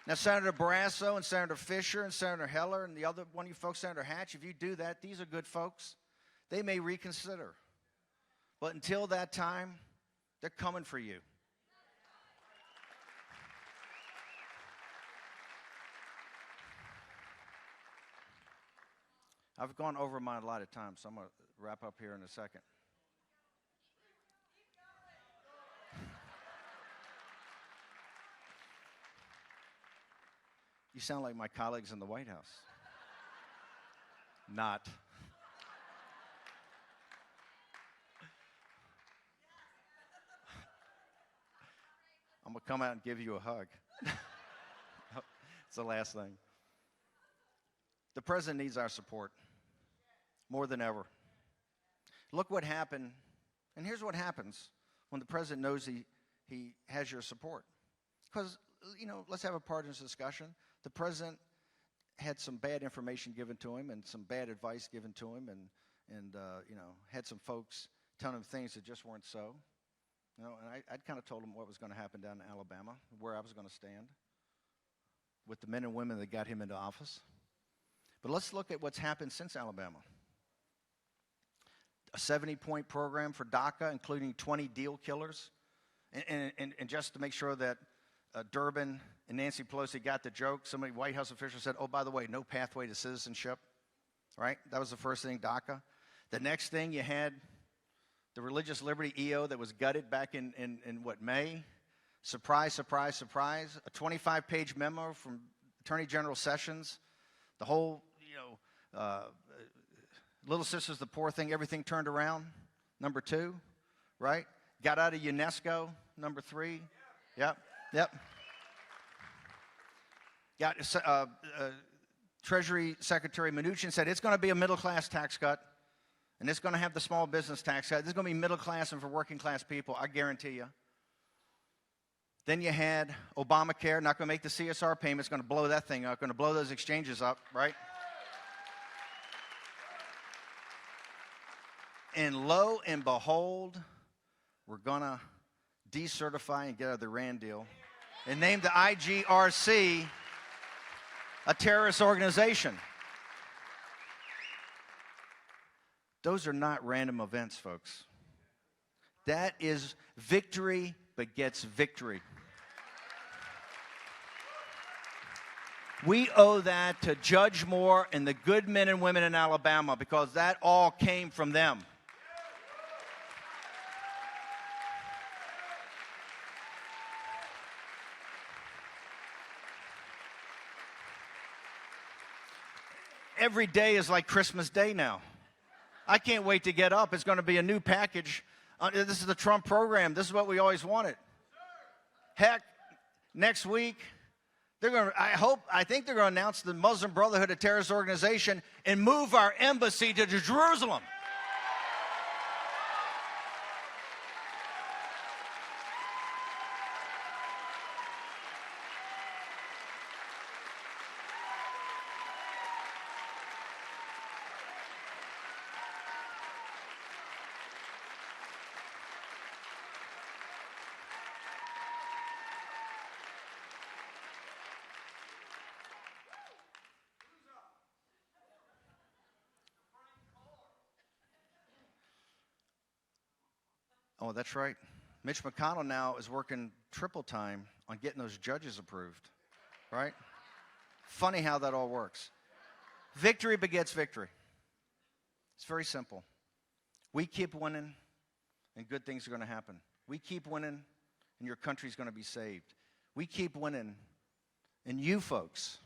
Now, Senator Barrasso and Senator Fisher and Senator Heller and the other one of you folks, Senator Hatch, if you do that, these are good folks. They may reconsider. But until that time, they're coming for you. I've gone over my allotted time, so I'm going to wrap up here in a second. You sound like my colleagues in the White House. Not. I'm going to come out and give you a hug. It's the last thing. The president needs our support more than ever. Look what happened, and here's what happens when the president knows he has your support. Because, you know, let's have a partisan discussion. the president had some bad information given to him and some bad advice given to him, and had some folks telling him things that just weren't so. And I'd kind of told him what was going to happen down in Alabama, where I was going to stand with the men and women that got him into office. But let's look at what's happened since Alabama. A 70-point program for DACA, including 20 deal killers. And just to make sure that Durbin and Nancy Pelosi got the joke, somebody, White House official said, oh, by the way, no pathway to citizenship. Right? That was the first thing, DACA. The next thing, you had the religious liberty EO that was gutted back in May? Surprise, surprise, surprise. A 25-page memo from Attorney General Sessions. The whole, Little Sisters, the Poor thing, everything turned around. Number 2, right? Got out of UNESCO. Number 3. Yep. Got Treasury Secretary Mnuchin said it's going to be a middle-class tax cut, and it's going to have the small business tax cut. This is going to be middle-class and for working-class people, I guarantee you. Then you had Obamacare, not going to make the CSR payments, going to blow that thing up, going to blow those exchanges up, right? And lo and behold, we're going to decertify and get out of the RAND deal and name the IGRC a terrorist organization. Those are not random events, folks. That is victory begets victory. We owe that to Judge Moore and the good men and women in Alabama, because that all came from them. Every day is like Christmas Day now. I can't wait to get up. It's going to be a new package. This is the Trump program. This is what we always wanted. Heck, next week, I think they're going to announce the Muslim Brotherhood a terrorist organization and move our embassy to Jerusalem. Oh, that's right. Mitch McConnell now is working triple time on getting those judges approved, right? Funny how that all works. Victory begets victory. It's very simple. We keep winning, and good things are going to happen. We keep winning, and your country's going to be saved. We keep winning, and you folks,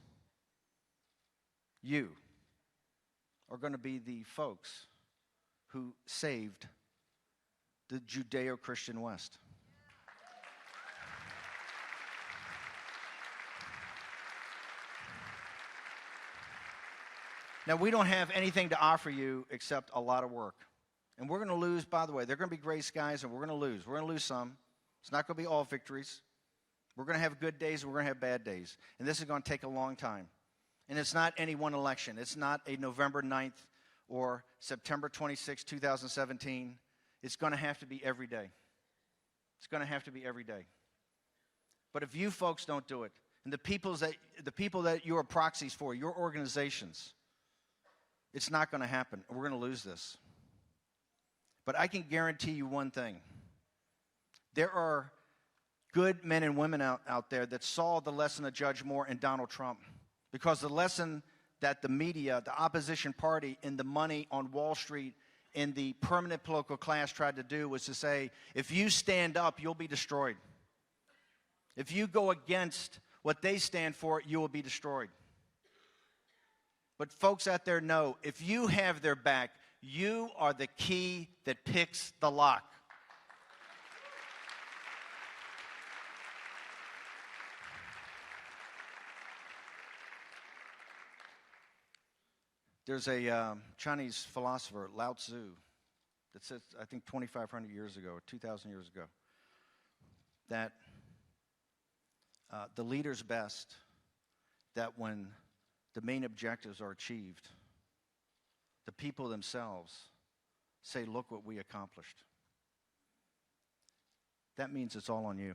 you are going to be the folks who saved the Judeo-Christian West. Now, we don't have anything to offer you except a lot of work. And we're going to lose, by the way. They're going to be gray skies, and we're going to lose. We're going to lose some. It's not going to be all victories. We're going to have good days, and we're going to have bad days. And this is going to take a long time. And it's not any one election. It's not a November 9th or September 26, 2017. It's going to have to be every day. It's going to have to be every day. But if you folks don't do it, and the people that you are proxies for, your organizations, it's not going to happen. We're going to lose this. But I can guarantee you one thing. There are good men and women out there that saw the lesson of Judge Moore and Donald Trump. Because the lesson that the media, the opposition party, and the money on Wall Street and the permanent political class tried to do was to say, if you stand up, you'll be destroyed. If you go against what they stand for, you will be destroyed. But folks out there know, if you have their back, you are the key that picks the lock. There's a Chinese philosopher, Lao Tzu, that said, I think 2,500 years ago, or 2,000 years ago, that the leader's best that when the main objectives are achieved, the people themselves say, look what we accomplished. That means it's all on you.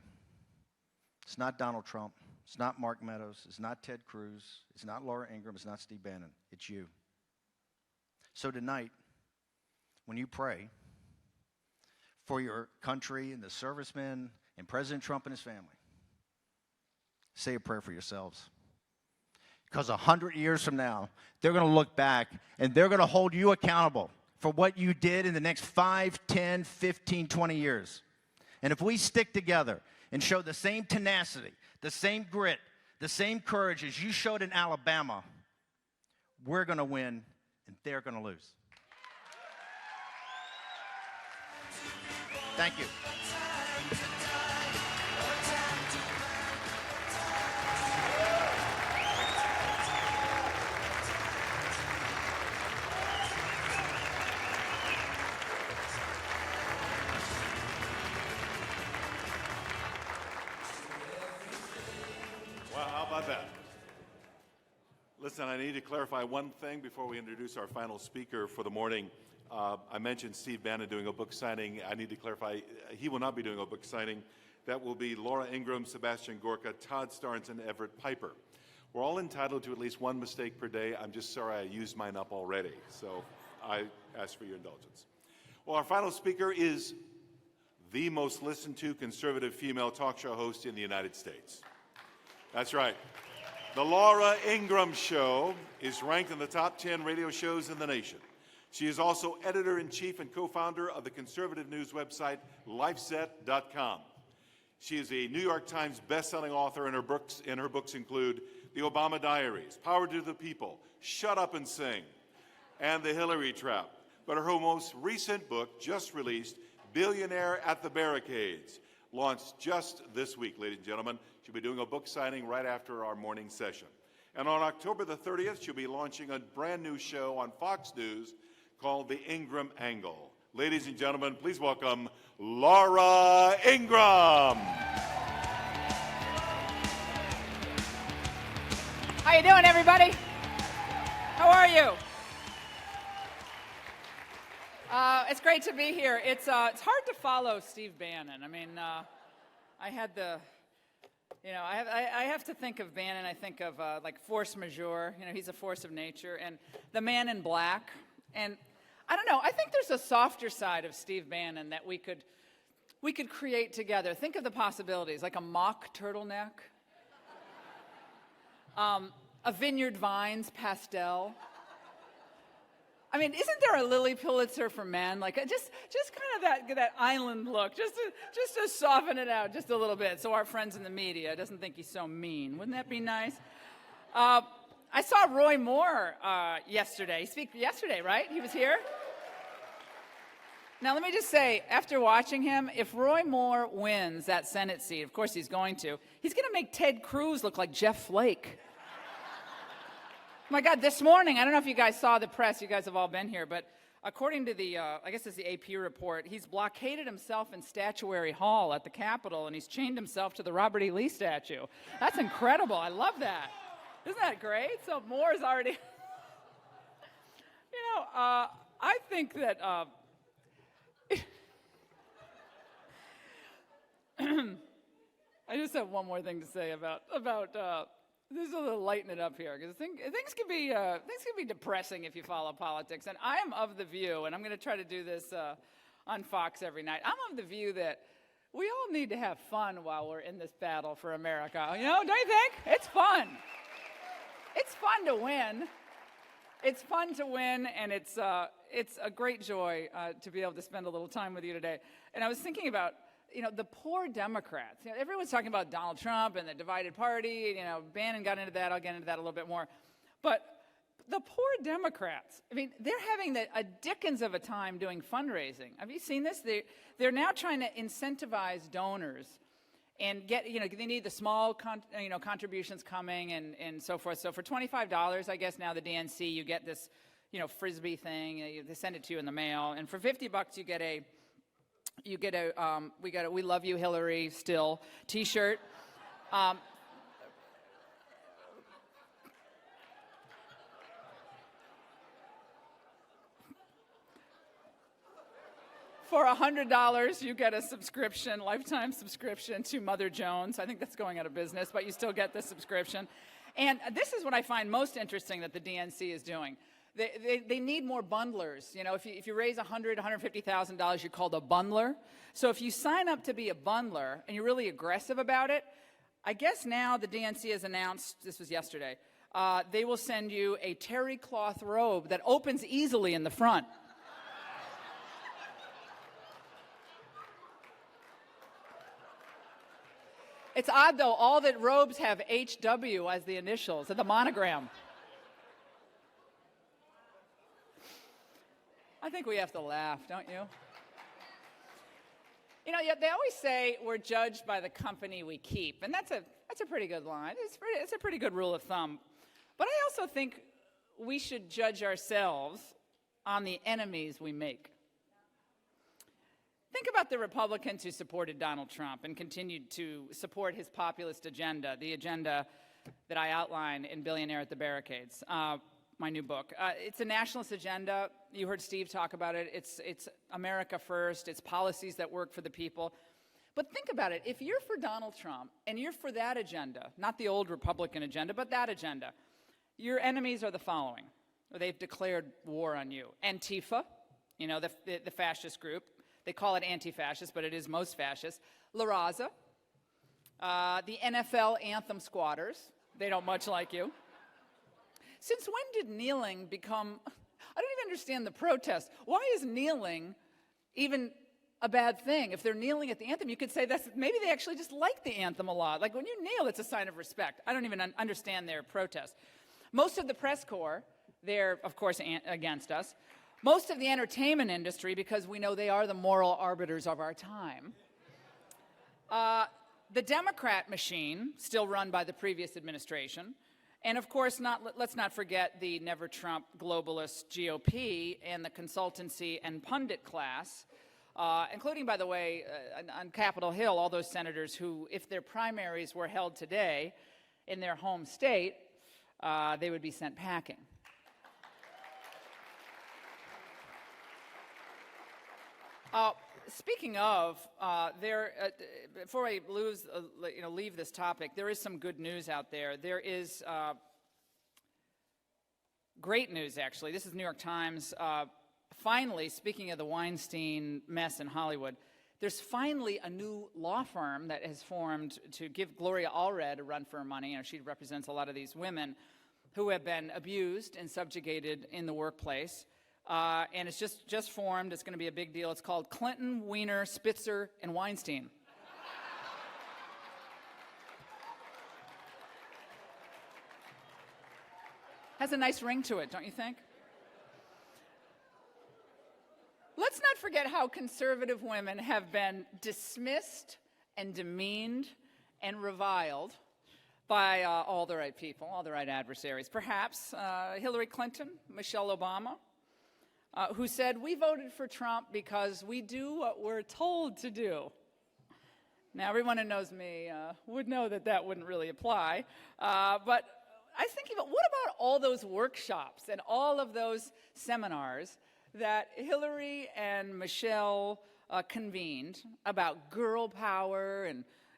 It's not Donald Trump. It's not Mark Meadows. It's not Ted Cruz. It's not Laura Ingraham. It's not Steve Bannon. It's you. So tonight, when you pray for your country and the servicemen and President Trump and his family, say a prayer for yourselves. Because 100 years from now, they're going to look back and they're going to hold you accountable for what you did in the next 5, 10, 15, 20 years. And if we stick together and show the same tenacity, the same grit, the same courage as you showed in Alabama, we're going to win and they're going to lose. Thank you. Wow, how about that? Listen, I need to clarify one thing before we introduce our final speaker for the morning. I mentioned Steve Bannon doing a book signing. I need to clarify, he will not be doing a book signing. That will be Laura Ingraham, Sebastian Gorka, Todd Starnes, and Everett Piper. We're all entitled to at least one mistake per day. I'm just sorry I used mine up already, so I ask for your indulgence. Well, our final speaker is the most listened to conservative female talk show host in the United States. That's right. The Laura Ingraham Show is ranked in the top 10 radio shows in the nation. She is also editor-in-chief and co-founder of the conservative news website lifeset.com. She is a New York Times best-selling author, and her books include The Obama Diaries, Power to the People, Shut Up and Sing, and The Hillary Trap. But her most recent book, just released, Billionaire at the Barricades, launched just this week, ladies and gentlemen. She'll be doing a book signing right after our morning session. And on October the 30th, she'll be launching a brand new show on Fox News called The Ingraham Angle. Ladies and gentlemen, please welcome Laura Ingraham. How you doing, everybody? How are you? It's great to be here. It's hard to follow Steve Bannon. I mean, I had the, you know, I have to think of Bannon. I think of like force majeure. You know, he's a force of nature, and the man in black. And I don't know. I think there's a softer side of Steve Bannon that we could create together. Think of the possibilities, like a mock turtleneck, a Vineyard Vines pastel. I mean, isn't there a Lilly Pulitzer for men? Like just kind of that island look, just to soften it out just a little bit, so our friends in the media doesn't think he's so mean. Wouldn't that be nice? I saw Roy Moore yesterday. He spoke yesterday, right? He was here. Now, let me just say, after watching him, if Roy Moore wins that Senate seat, of course he's going to make Ted Cruz look like Jeff Flake. My God, this morning, I don't know if you guys saw the press, you guys have all been here, but according to the, I guess it's the AP report, he's blockaded himself in Statuary Hall at the Capitol, and he's chained himself to the Robert E. Lee statue. That's incredible. I love that. Isn't that great? So Moore's already, I think that, I just have one more thing to say about this is a little lighten it up here, because things can be depressing if you follow politics. And I am of the view, and I'm going to try to do this on Fox every night. I'm of the view that we all need to have fun while we're in this battle for America. You know, don't you think? It's fun. It's fun to win. It's fun to win, and it's a great joy to be able to spend a little time with you today. And I was thinking about, the poor Democrats. Everyone's talking about Donald Trump and the divided party. Bannon got into that. I'll get into that a little bit more. But the poor Democrats, I mean, they're having a dickens of a time doing fundraising. Have you seen this? They're now trying to incentivize donors and get, they need the small, contributions coming and so forth. So for $25, I guess now the DNC, you get this, Frisbee thing. They send it to you in the mail. And for $50, you get a We Love You, Hillary, still t-shirt. For $100, you get a subscription, lifetime subscription to Mother Jones. I think that's going out of business, but you still get the subscription. And this is what I find most interesting that the DNC is doing. They need more bundlers. You know, if you raise $100,000, $150,000, you're called a bundler. So if you sign up to be a bundler and you're really aggressive about it, I guess now the DNC has announced, this was yesterday, they will send you a terry cloth robe that opens easily in the front. It's odd, though, all the robes have HW as the initials, the monogram. I think we have to laugh, don't you? You know, they always say we're judged by the company we keep, and that's a pretty good line. It's a pretty good rule of thumb. But I also think we should judge ourselves on the enemies we make. Think about the Republicans who supported Donald Trump and continued to support his populist agenda, the agenda that I outline in Billionaire at the Barricades, my new book. It's a nationalist agenda. You heard Steve talk about it. It's America first. It's policies that work for the people. But think about it. If you're for Donald Trump and you're for that agenda, not the old Republican agenda, but that agenda, your enemies are the following. They've declared war on you. Antifa, you know, the fascist group. They call it anti-fascist, but it is most fascist. La Raza, the NFL anthem squatters. They don't much like you. Since when did kneeling become, I don't even understand the protest. Why is kneeling even a bad thing? If they're kneeling at the anthem, you could say maybe they actually just like the anthem a lot. Like when you kneel, it's a sign of respect. I don't even understand their protest. Most of the press corps, they're, of course, against us. Most of the entertainment industry, because we know they are the moral arbiters of our time. The Democrat machine, still run by the previous administration. And of course, let's not forget the never-Trump globalist GOP and the consultancy and pundit class, including, by the way, on Capitol Hill, all those senators who, if their primaries were held today in their home state, they would be sent packing. Speaking of, before I leave this topic, there is some good news out there. There is great news, actually. This is New York Times. Finally, speaking of the Weinstein mess in Hollywood, there's finally a new law firm that has formed to give Gloria Allred a run for her money. You know, she represents a lot of these women who have been abused and subjugated in the workplace. And it's just formed. It's going to be a big deal. It's called Clinton, Weiner, Spitzer, and Weinstein. Has a nice ring to it, don't you think? Let's not forget how conservative women have been dismissed and demeaned and reviled by all the right people, all the right adversaries. Perhaps Hillary Clinton, Michelle Obama, who said, we voted for Trump because we do what we're told to do. Now, everyone who knows me would know that wouldn't really apply. But I was thinking about, what about all those workshops and all of those seminars that Hillary and Michelle convened about girl power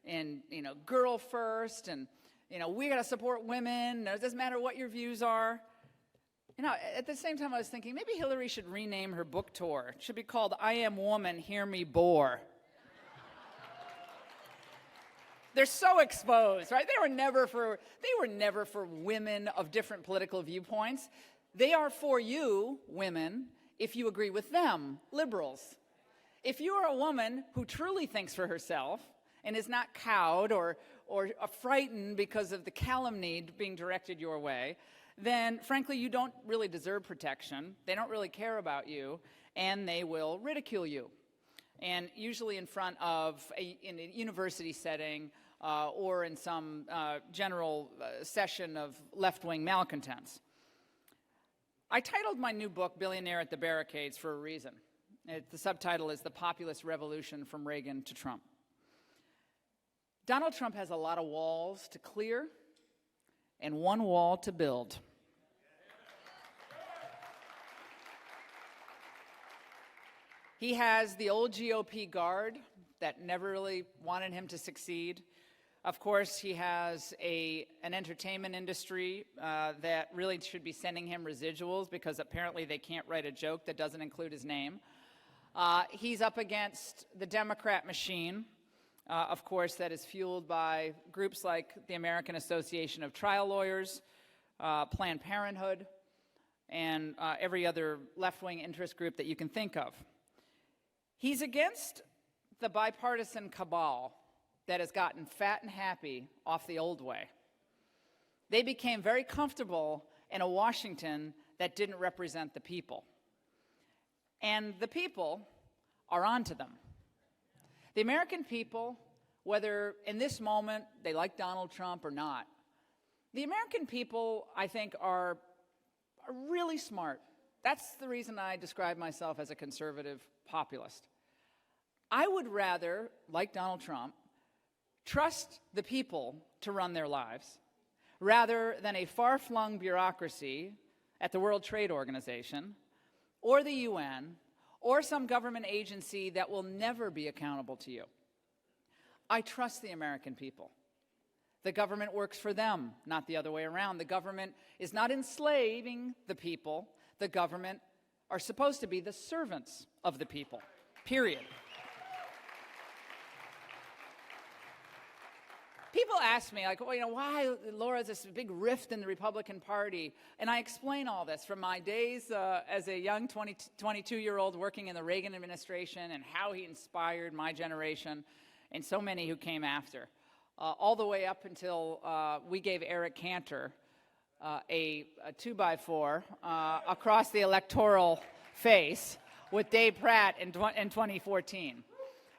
and you know, girl first, and you know, we got to support women. It doesn't matter what your views are. You know, at the same time, I was thinking maybe Hillary should rename her book tour. It should be called "I Am Woman, Hear Me Bore." They're so exposed, right? They were never for women of different political viewpoints. They are for you, women, if you agree with them, liberals. If you are a woman who truly thinks for herself and is not cowed or frightened because of the calumny being directed your way, then frankly, you don't really deserve protection. They don't really care about you, and they will ridicule you. And usually in front of in a university setting or in some general session of left-wing malcontents. I titled my new book, Billionaire at the Barricades, for a reason. The subtitle is The Populist Revolution from Reagan to Trump. Donald Trump has a lot of walls to clear and one wall to build. He has the old GOP guard that never really wanted him to succeed. Of course, he has an entertainment industry that really should be sending him residuals because apparently they can't write a joke that doesn't include his name. He's up against the Democrat machine, of course, that is fueled by groups like the American Association of Trial Lawyers, Planned Parenthood, and every other left-wing interest group that you can think of. He's against the bipartisan cabal that has gotten fat and happy off the old way. They became very comfortable in a Washington that didn't represent the people. And the people are onto them. The American people, whether in this moment they like Donald Trump or not, the American people, I think, are really smart. That's the reason I describe myself as a conservative populist. I would rather, like Donald Trump, trust the people to run their lives rather than a far-flung bureaucracy at the World Trade Organization or the UN or some government agency that will never be accountable to you. I trust the American people. The government works for them, not the other way around. The government is not enslaving the people. The government are supposed to be the servants of the people, period. People ask me, like, well, why, Laura, this big rift in the Republican Party? And I explain all this from my days as a young 22-year-old working in the Reagan administration and how he inspired my generation and so many who came after, all the way up until we gave Eric Cantor a 2x4 across the electoral face with Dave Pratt in 2014.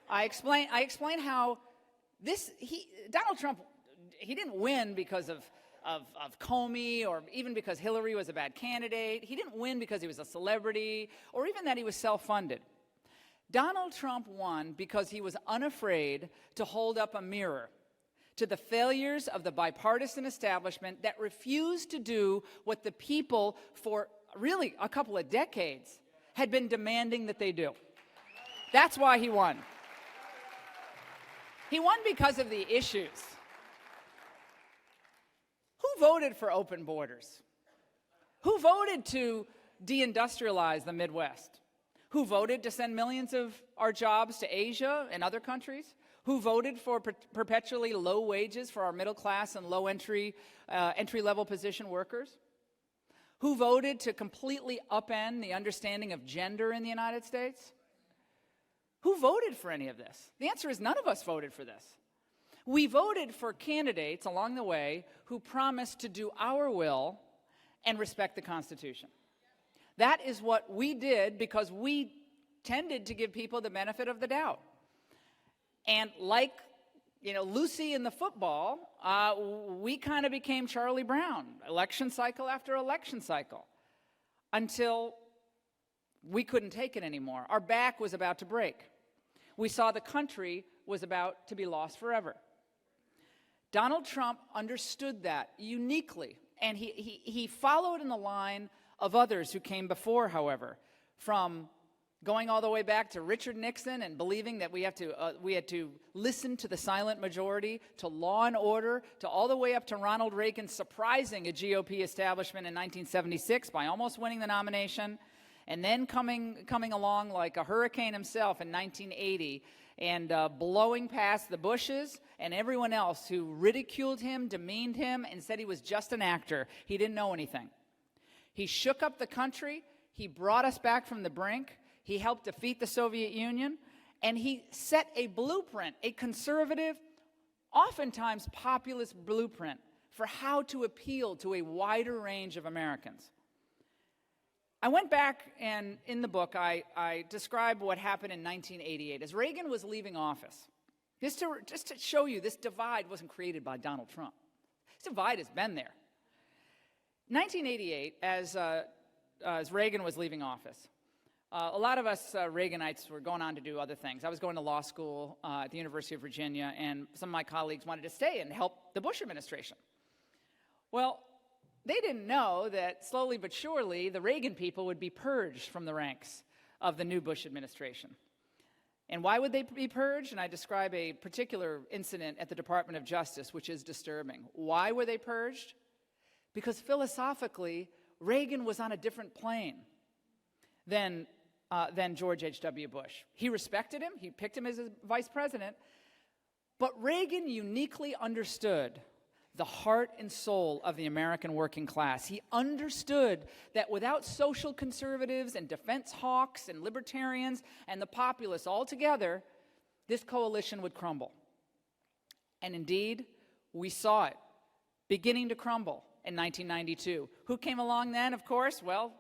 I explain how Donald Trump, he didn't win because of Comey or even because Hillary was a bad candidate. He didn't win because he was a celebrity or even that he was self-funded. Donald Trump won because he was unafraid to hold up a mirror to the failures of the bipartisan establishment that refused to do what the people for really a couple of decades had been demanding that they do. That's why he won. He won because of the issues. Who voted for open borders? Who voted to deindustrialize the Midwest? Who voted to send millions of our jobs to Asia and other countries? Who voted for perpetually low wages for our middle class and low entry-level position workers? Who voted to completely upend the understanding of gender in the United States? Who voted for any of this? The answer is none of us voted for this. We voted for candidates along the way who promised to do our will and respect the Constitution. That is what we did because we tended to give people the benefit of the doubt. And like, Lucy in the football, we kind of became Charlie Brown, election cycle after election cycle, until we couldn't take it anymore. Our back was about to break. We saw the country was about to be lost forever. Donald Trump understood that uniquely, and he followed in the line of others who came before, however, from going all the way back to Richard Nixon and believing that we had to listen to the silent majority, to law and order, to all the way up to Ronald Reagan surprising a GOP establishment in 1976 by almost winning the nomination, and then coming along like a hurricane himself in 1980 and blowing past the Bushes and everyone else who ridiculed him, demeaned him, and said he was just an actor. He didn't know anything. He shook up the country. He brought us back from the brink. He helped defeat the Soviet Union. And he set a blueprint, a conservative, oftentimes populist blueprint for how to appeal to a wider range of Americans. I went back and in the book I describe what happened in 1988 as Reagan was leaving office. Just to show you, this divide wasn't created by Donald Trump. This divide has been there. 1988, as Reagan was leaving office, a lot of us Reaganites were going on to do other things. I was going to law school at the University of Virginia, and some of my colleagues wanted to stay and help the Bush administration. Well, they didn't know that slowly but surely the Reagan people would be purged from the ranks of the new Bush administration. And why would they be purged? And I describe a particular incident at the Department of Justice, which is disturbing. Why were they purged? Because philosophically, Reagan was on a different plane than George H.W. Bush. He respected him. He picked him as his vice president. But Reagan uniquely understood the heart and soul of the American working class. He understood that without social conservatives and defense hawks and libertarians and the populists all together, this coalition would crumble. And indeed, we saw it beginning to crumble in 1992. Who came along then, of course? Well,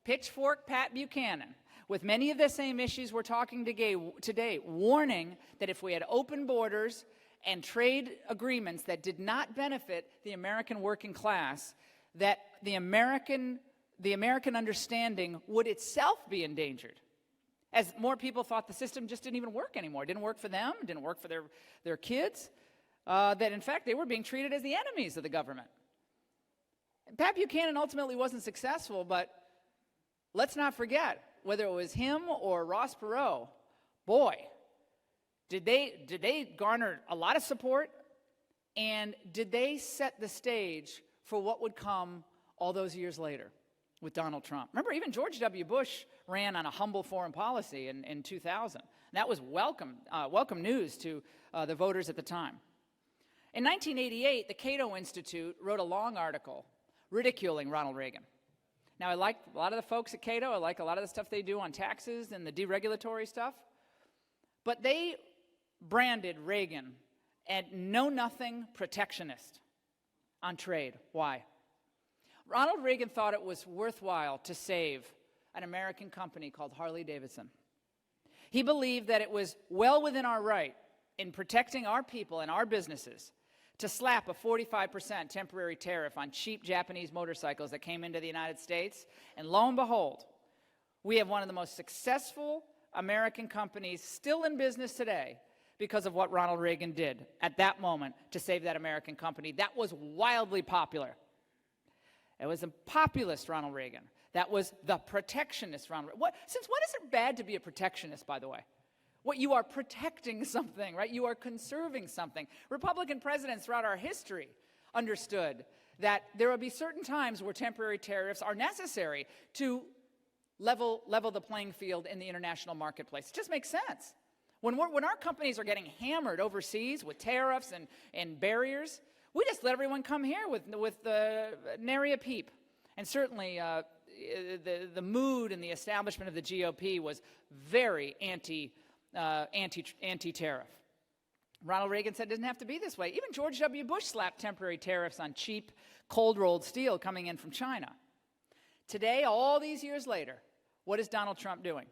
Pitchfork Pat Buchanan, with many of the same issues we're talking today, warning that if we had open borders and trade agreements that did not benefit the American working class, that the American understanding would itself be endangered. As more people thought the system just didn't even work anymore. It didn't work for them, it didn't work for their kids, that in fact they were being treated as the enemies of the government. And Pat Buchanan ultimately wasn't successful, but let's not forget, whether it was him or Ross Perot, boy, did they garner a lot of support, and did they set the stage for what would come all those years later with Donald Trump? Remember, even George W. Bush ran on a humble foreign policy in 2000. That was welcome news to the voters at the time. In 1988, the Cato Institute wrote a long article ridiculing Ronald Reagan. Now, I like a lot of the folks at Cato. I like a lot of the stuff they do on taxes and the deregulatory stuff. But they branded Reagan a know-nothing protectionist on trade. Why? Ronald Reagan thought it was worthwhile to save an American company called Harley-Davidson. He believed that it was well within our right in protecting our people and our businesses to slap a 45% temporary tariff on cheap Japanese motorcycles that came into the United States. And lo and behold, we have one of the most successful American companies still in business today because of what Ronald Reagan did at that moment to save that American company. That was wildly popular. It was a populist Ronald Reagan. That was the protectionist Ronald Reagan. Since when is it bad to be a protectionist, by the way? What, you are protecting something, right? You are conserving something. Republican presidents throughout our history understood that there will be certain times where temporary tariffs are necessary to level the playing field in the international marketplace. It just makes sense. When our companies are getting hammered overseas with tariffs and barriers, we just let everyone come here with nary a peep. And certainly the mood and the establishment of the GOP was very anti-tariff. Ronald Reagan said it doesn't have to be this way. Even George W. Bush slapped temporary tariffs on cheap, cold-rolled steel coming in from China. Today, all these years later, what is Donald Trump doing?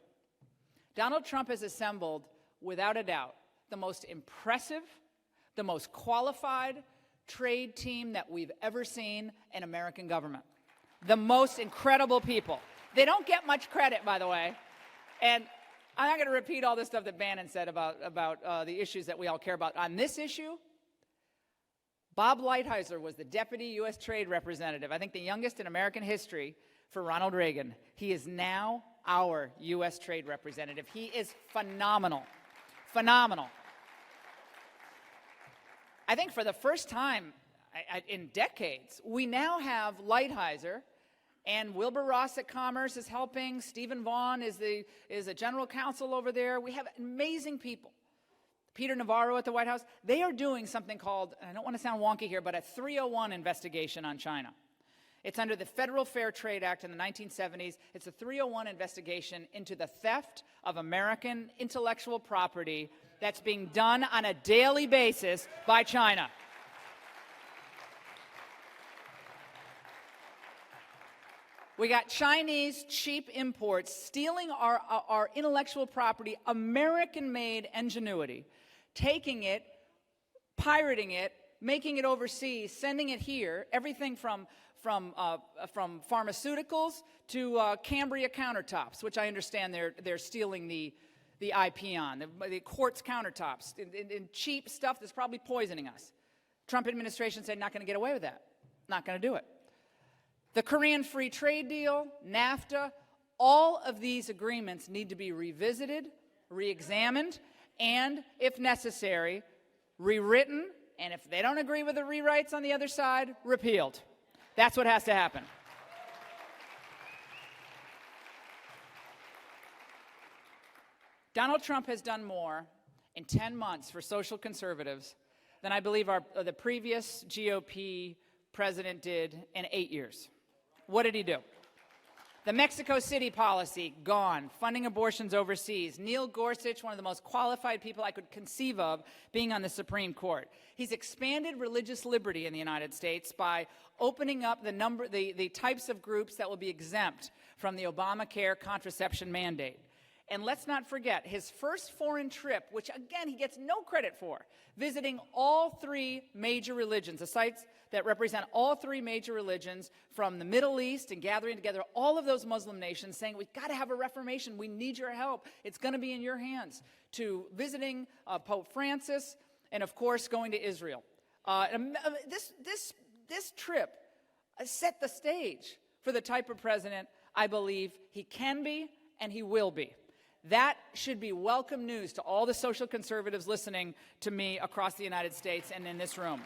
Donald Trump has assembled, without a doubt, the most impressive, the most qualified trade team that we've ever seen in American government. The most incredible people. They don't get much credit, by the way. And I'm not going to repeat all this stuff that Bannon said about the issues that we all care about. On this issue, Bob Lighthizer was the deputy U.S. Trade Representative, I think the youngest in American history, for Ronald Reagan. He is now our U.S. Trade Representative. He is phenomenal. Phenomenal. I think for the first time in decades, we now have Lighthizer, and Wilbur Ross at Commerce is helping. Stephen Vaughn is a general counsel over there. We have amazing people. Peter Navarro at the White House. They are doing something called, and I don't want to sound wonky here, but a 301 investigation on China. It's under the Federal Fair Trade Act in the 1970s. It's a 301 investigation into the theft of American intellectual property that's being done on a daily basis by China. We got Chinese cheap imports stealing our intellectual property, American-made ingenuity, taking it, pirating it, making it overseas, sending it here, everything from pharmaceuticals to Cambria countertops, which I understand they're stealing the IP on, the quartz countertops, and cheap stuff that's probably poisoning us. Trump administration said not going to get away with that, not going to do it. The Korean Free Trade Deal, NAFTA, All of these agreements need to be revisited, re-examined, and, if necessary, rewritten, and if they don't agree with the rewrites on the other side, repealed. That's what has to happen. Donald Trump has done more in 10 months for social conservatives than I believe the previous GOP president did in 8 years. What did he do? The Mexico City policy, gone. Funding abortions overseas. Neil Gorsuch, one of the most qualified people I could conceive of, being on the Supreme Court. He's expanded religious liberty in the United States by opening up the types of groups that will be exempt from the Obamacare contraception mandate. And let's not forget his first foreign trip, which again he gets no credit for, visiting all three major religions, the sites that represent all three major religions from the Middle East, and gathering together all of those Muslim nations saying, we've got to have a reformation, we need your help, it's going to be in your hands, to visiting Pope Francis, and of course going to Israel. This trip set the stage for the type of president I believe he can be and he will be. That should be welcome news to all the social conservatives listening to me across the United States and in this room.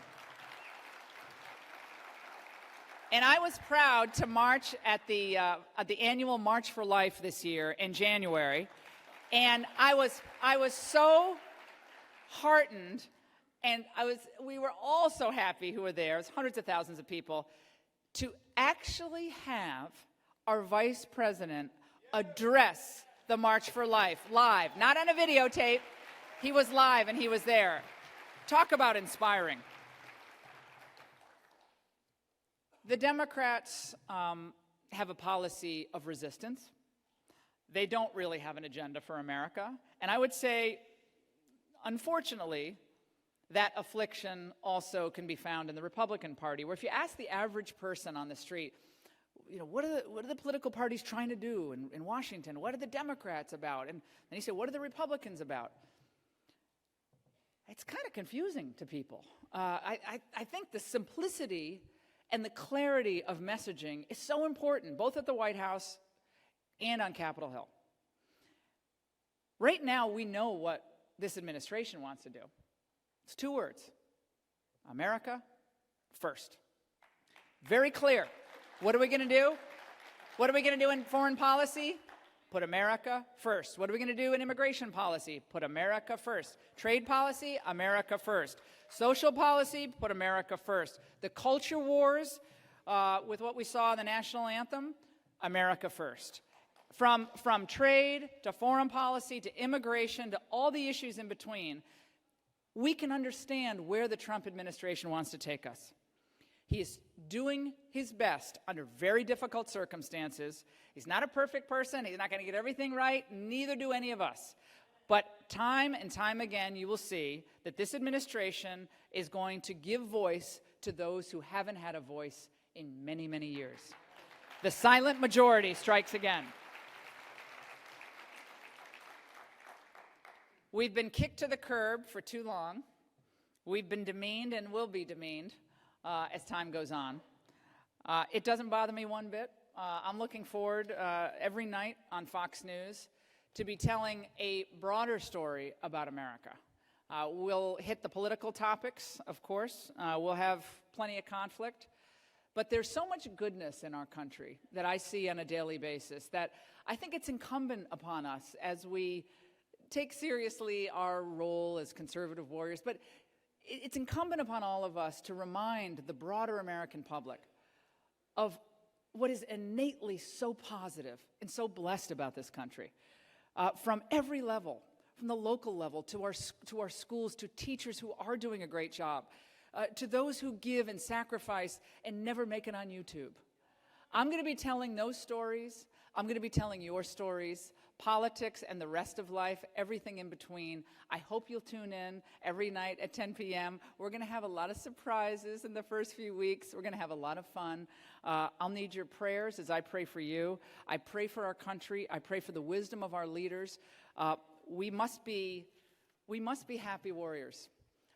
And I was proud to march at the annual March for Life this year in January, and I was so heartened, and we were all so happy who were there. It was hundreds of thousands of people to actually have our vice president address the March for Life live, not on a videotape. He was live and he was there. Talk about inspiring. The Democrats have a policy of resistance. They don't really have an agenda for America. And I would say, unfortunately, that affliction also can be found in the Republican Party, where if you ask the average person on the street, you know, what are the political parties trying to do in Washington? What are the Democrats about? And then you say, what are the Republicans about? It's kind of confusing to people. I think the simplicity and the clarity of messaging is so important, both at the White House and on Capitol Hill. Right now, we know what this administration wants to do. It's 2 words: America first. Very clear. What are we going to do? What are we going to do in foreign policy? Put America first. What are we going to do in immigration policy? Put America first. Trade policy? America first. Social policy? Put America first. The culture wars, with what we saw in the national anthem? America first. From trade to foreign policy to immigration to all the issues in between, we can understand where the Trump administration wants to take us. He is doing his best under very difficult circumstances. He's not a perfect person. He's not going to get everything right. Neither do any of us. But time and time again, you will see that this administration is going to give voice to those who haven't had a voice in many, many years. The silent majority strikes again. We've been kicked to the curb for too long. We've been demeaned and will be demeaned as time goes on. It doesn't bother me one bit. I'm looking forward every night on Fox News to be telling a broader story about America. We'll hit the political topics, of course. We'll have plenty of conflict. But there's so much goodness in our country that I see on a daily basis that I think it's incumbent upon us as we take seriously our role as conservative warriors. But it's incumbent upon all of us to remind the broader American public of what is innately so positive and so blessed about this country. From every level, from the local level to our schools, to teachers who are doing a great job, to those who give and sacrifice and never make it on YouTube. I'm going to be telling those stories. I'm going to be telling your stories, politics and the rest of life, everything in between. I hope you'll tune in every night at 10 p.m. We're going to have a lot of surprises in the first few weeks. We're going to have a lot of fun. I'll need your prayers as I pray for you. I pray for our country. I pray for the wisdom of our leaders. We must be happy warriors.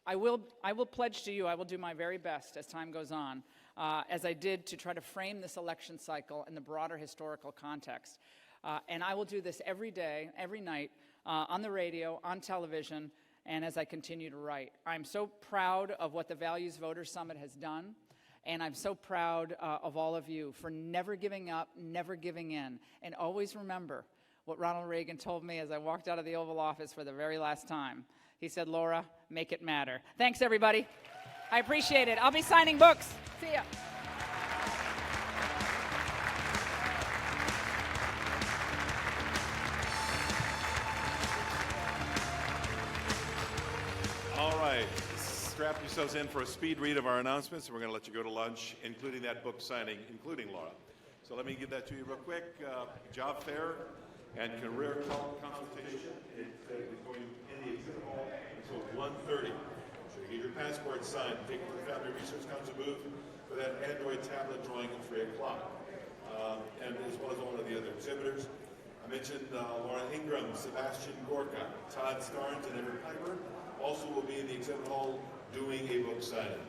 I will pledge to you, I will do my very best as time goes on, as I did to try to frame this election cycle in the broader historical context. And I will do this every day, every night, on the radio, on television, and as I continue to write. I'm so proud of what the Values Voters Summit has done, and I'm so proud of all of you for never giving up, never giving in. And always remember what Ronald Reagan told me as I walked out of the Oval Office for the very last time. He said, "Laura, make it matter." Thanks, everybody. I appreciate it. I'll be signing books. See ya. All right, strap yourselves in for a speed read of our announcements, and we're going to let you go to lunch, including that book signing, including Laura. So let me give that to you real quick. Job fair and career consultation is going in the exhibit hall until 1:30. So you get your passport signed, take it to the Family Research Council booth for that Android tablet drawing at 3 o'clock, and as well as all of the other exhibitors. I mentioned Laura Ingraham, Sebastian Gorka, Todd Starnes, and Everett Piper also will be in the exhibit hall doing a book signing.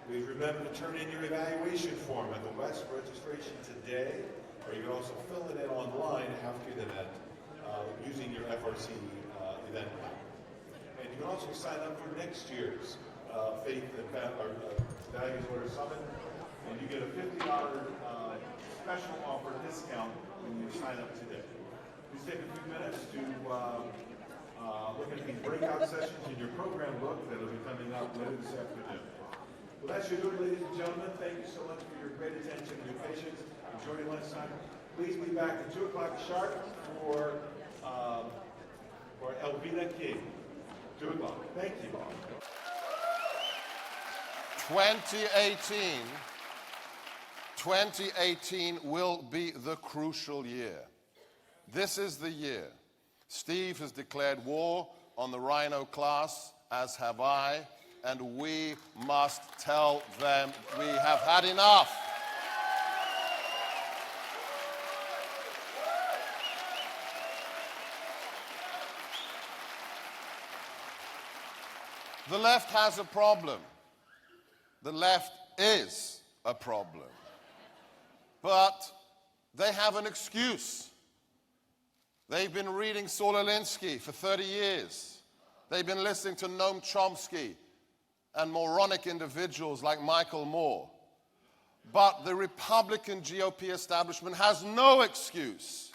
Please remember to turn in your evaluation form at the West registration today, or you can also fill it in online after the event using your FRC event plan. And you can also sign up for next year's Faith and Values Voters Summit, and you get a $50 special offer discount when you sign up today. Please take a few minutes to look at these breakout sessions in your program book that will be coming up later this afternoon. Well, that's your good, ladies and gentlemen. Thank you so much for your great attention and your patience. Enjoy your lunchtime. Please be back at 2 o'clock sharp for Elvina King. 2 o'clock. Thank you. 2018 will be the crucial year. This is the year. Steve has declared war on the Rhino class, as have I, and we must tell them we have had enough. The left has a problem. The left is a problem. But they have an excuse. They've been reading Saul Alinsky for 30 years. They've been listening to Noam Chomsky and moronic individuals like Michael Moore. But the Republican GOP establishment has no excuse.